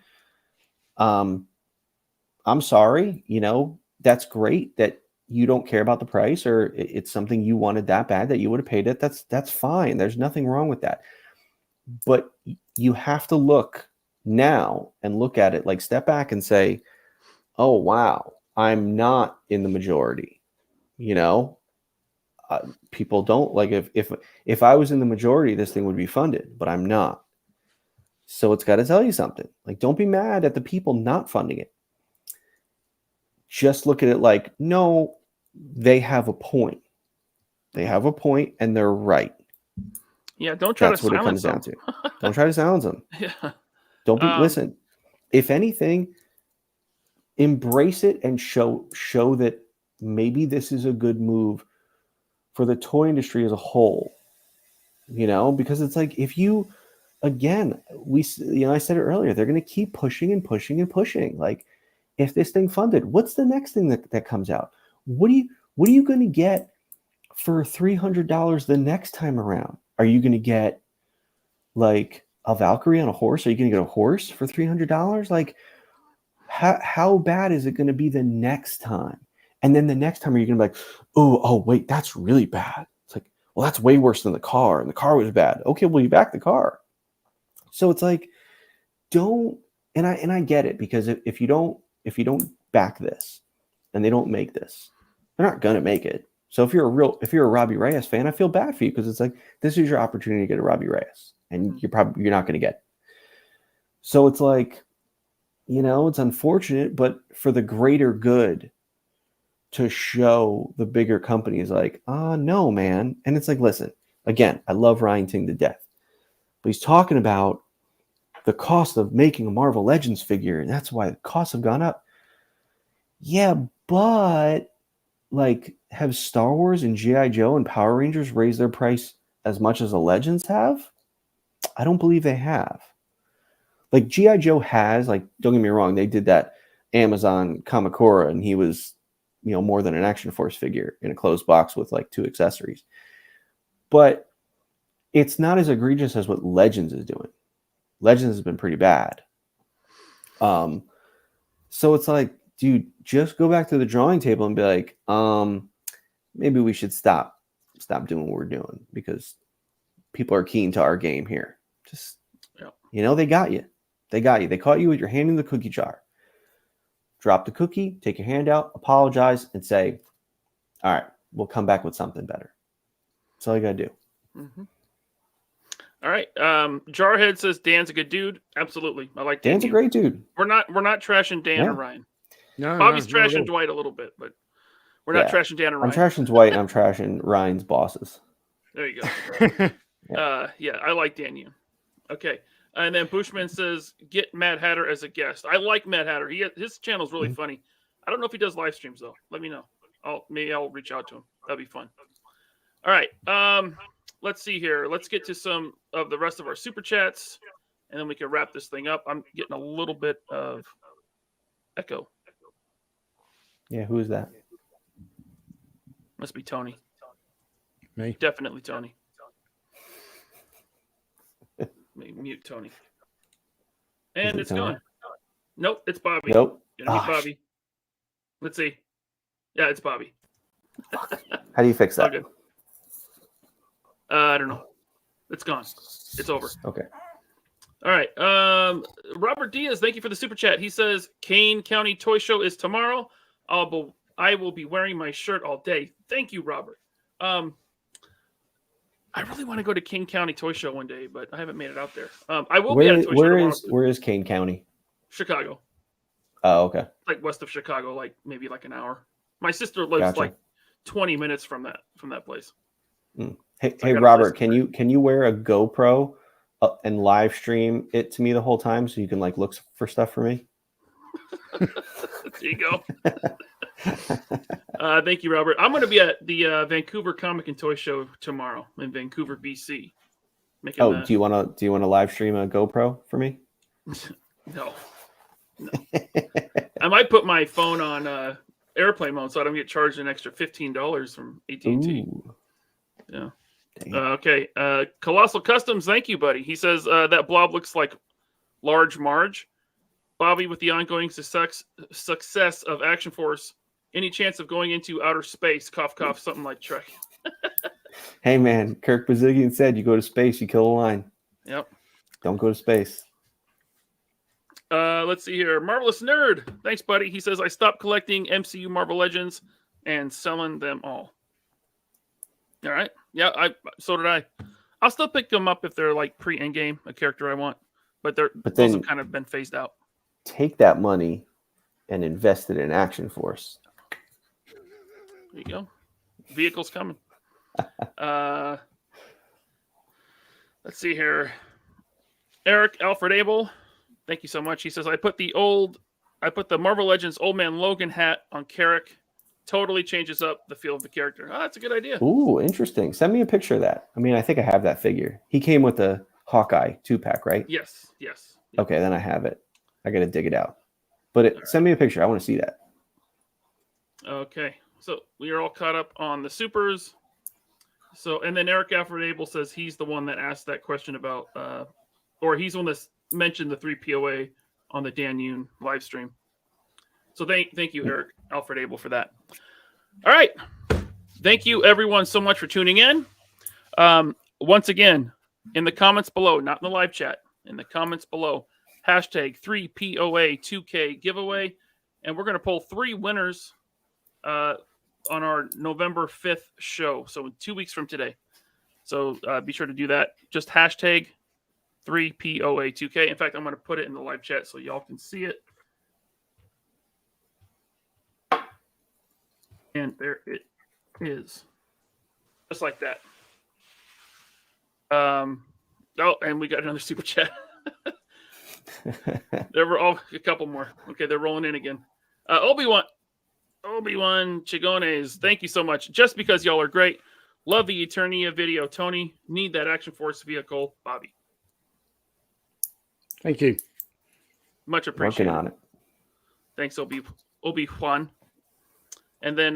I'm sorry, that's great that you don't care about the price or it's something you wanted that bad that you would have paid it. That's fine. There's nothing wrong with that. But you have to look now and look at it, step back and say, oh, wow, I'm not in the majority. People don't if I was in the majority, this thing would be funded, but I'm not. So it's got to tell you something. Don't be mad at the people not funding it. Just look at it no, they have a point. They have a point and they're right. Yeah, don't try to silence them. That's what it comes down to. Don't try to silence them. Yeah. Don't be, listen, if anything, embrace it and show that maybe this is a good move for the toy industry as a whole, because it's if you, again, I said it earlier, they're going to keep pushing and pushing and pushing. If this thing funded, what's the next thing that comes out? What are you going to get for $300 the next time around? Are you going to get a Valkyrie on a horse? Are you going to get a horse for $300? How bad is it going to be the next time? And then the next time, are you going to be oh, wait, that's really bad. It's well, that's way worse than the car, and the car was bad. Okay, well, you back the car. So it's like, don't, and I get it, because if you don't back this and they don't make this, they're not gonna make it. So if you're a Robbie Reyes fan, I feel bad for you, because it's like, this is your opportunity to get a Robbie Reyes, and you're not gonna get it. So it's like, it's unfortunate, but for the greater good, to show the bigger companies like, no, man. And it's like, listen, again, I love Ryan Ting to death, but he's talking about the cost of making a Marvel Legends figure, and that's why the costs have gone up. Yeah, but like, have Star Wars and G.I. Joe and Power Rangers raised their price as much as the Legends have? I don't believe they have. Like, G.I. Joe has, like, don't get me wrong, they did that Amazon Kamakura, and he was, more than an Action Force figure in a closed box with like 2 accessories. But it's not as egregious as what Legends is doing. Legends has been pretty bad. So it's like, dude, just go back to the drawing table and be like, maybe we should stop doing what we're doing, because people are keen to our game here. Just, they got you. They caught you with your hand in the cookie jar. Drop the cookie, take your hand out, apologize, and say, all right, we'll come back with something better. That's all you got to do. Mm-hmm. All right. Jarhead says Dan's a good dude. Absolutely. I like Dan. Dan's a great dude. We're not trashing Dan or Ryan. No, Bobby's trashing Dwight a little bit, but we're not trashing Dan or Ryan. I'm trashing Dwight, and I'm trashing Ryan's bosses. There you go. I like Dan Yoon. Okay. And then Bushman says, get Mad Hatter as a guest. I like Mad Hatter. His channel's really funny. I don't know if he does live streams, though. Let me know. Maybe I'll reach out to him. That'd be fun. All right. Let's see here. Let's get to some of the rest of our super chats, and then we can wrap this thing up. I'm getting a little bit of echo. Yeah, who is that? Must be Tony. Me? Definitely Tony. Mute Tony. And it's gone. Nope, it's Bobby. Nope. Bobby. Let's see. Yeah, it's Bobby. How do you fix that? Good. I don't know. It's gone. It's over. Okay. All right. Robert Diaz, thank you for the super chat. He says, Kane County Toy Show is tomorrow. I will be wearing my shirt all day. Thank you, Robert. I really want to go to King County Toy Show one day, but I haven't made it out there. I will be at a toy show tomorrow. Where is Kane County? Chicago. Oh, okay. Like west of Chicago, maybe an hour. My sister lives like 20 minutes from that place. Hey, Robert, can you wear a GoPro and live stream it to me the whole time, so you can look for stuff for me? There you go. Thank you, Robert. I'm going to be at the Vancouver Comic and Toy Show tomorrow in Vancouver, BC. Do you want to live stream a GoPro for me? No. I might put my phone on airplane mode so I don't get charged an extra $15 from AT&T. Ooh. Yeah. Okay. Colossal Customs, thank you, buddy. He says that blob looks like Large Marge. Bobby, with the ongoing success of Action Force, any chance of going into outer space? Cough, cough, something like Trek. Hey, man, Kirk Bazigian said you go to space, you kill a line. Yep. Don't go to space. Let's see here. Marvelous Nerd. Thanks, buddy. He says, I stopped collecting MCU Marvel Legends and selling them all. All right. Yeah, so did I. I'll still pick them up if they're pre-endgame, a character I want. But those have kind of been phased out. Take that money and invest it in Action Force. There you go. Vehicle's coming. Let's see here. Eric Alfred Abel. Thank you so much. He says, I put the Marvel Legends Old Man Logan hat on Carrick. Totally changes up the feel of the character. Oh, that's a good idea. Ooh, interesting. Send me a picture of that. I mean, I think I have that figure. He came with a Hawkeye 2-pack, right? Yes. Okay, then I have it. I got to dig it out. But send me a picture. I want to see that. Okay. So we are all caught up on the supers. So, and then Eric Alfred Abel says he's the one that asked that question about, or he's the one that mentioned the 3POA on the Dan Yoon live stream. So thank you, Eric Alfred Abel, for that. All right. Thank you, everyone, so much for tuning in. Once again, in the comments below, not in the live chat, in the comments below, hashtag 3POA2K giveaway. And we're going to pull 3 winners on our November 5th show. So 2 weeks from today. So be sure to do that. Just hashtag 3POA2K. In fact, I'm going to put it in the live chat so y'all can see it. And there it is. Just like that. Oh, and we got another super chat. There were a couple more. Okay, they're rolling in again. Obi-Wan Chigones, thank you so much. Just because y'all are great. Love the Eternia video. Tony, need that Action Force vehicle. Bobby. Thank you. Much appreciated. Working on it. Thanks, Obi-Wan. And then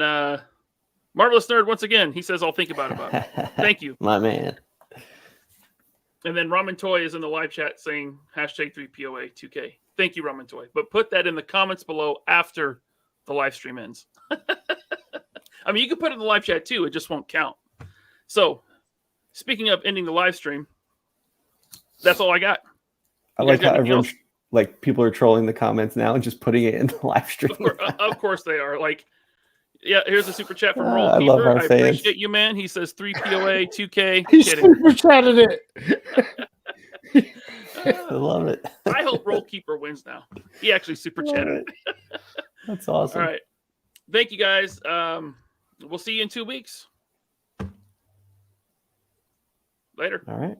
Marvelous Nerd, once again, he says, I'll think about it, Bobby. Thank you. My man. And then Ramen Toy is in the live chat saying hashtag 3POA2K. Thank you, Ramen Toy. But put that in the comments below after the live stream ends. I mean, you can put it in the live chat too. It just won't count. So, speaking of ending the live stream, that's all I got. I like how everyone's like people are trolling the comments now and just putting it in the live stream. Of course they are. Like, yeah, here's a super chat from Roll I love our I fans. appreciate you, man. He says 3POA2K. He super chatted it. I love it. I hope Roll Keeper wins now. He actually super chatted. That's awesome. All right. Thank you, guys. We'll see you in 2 weeks. Later. All right.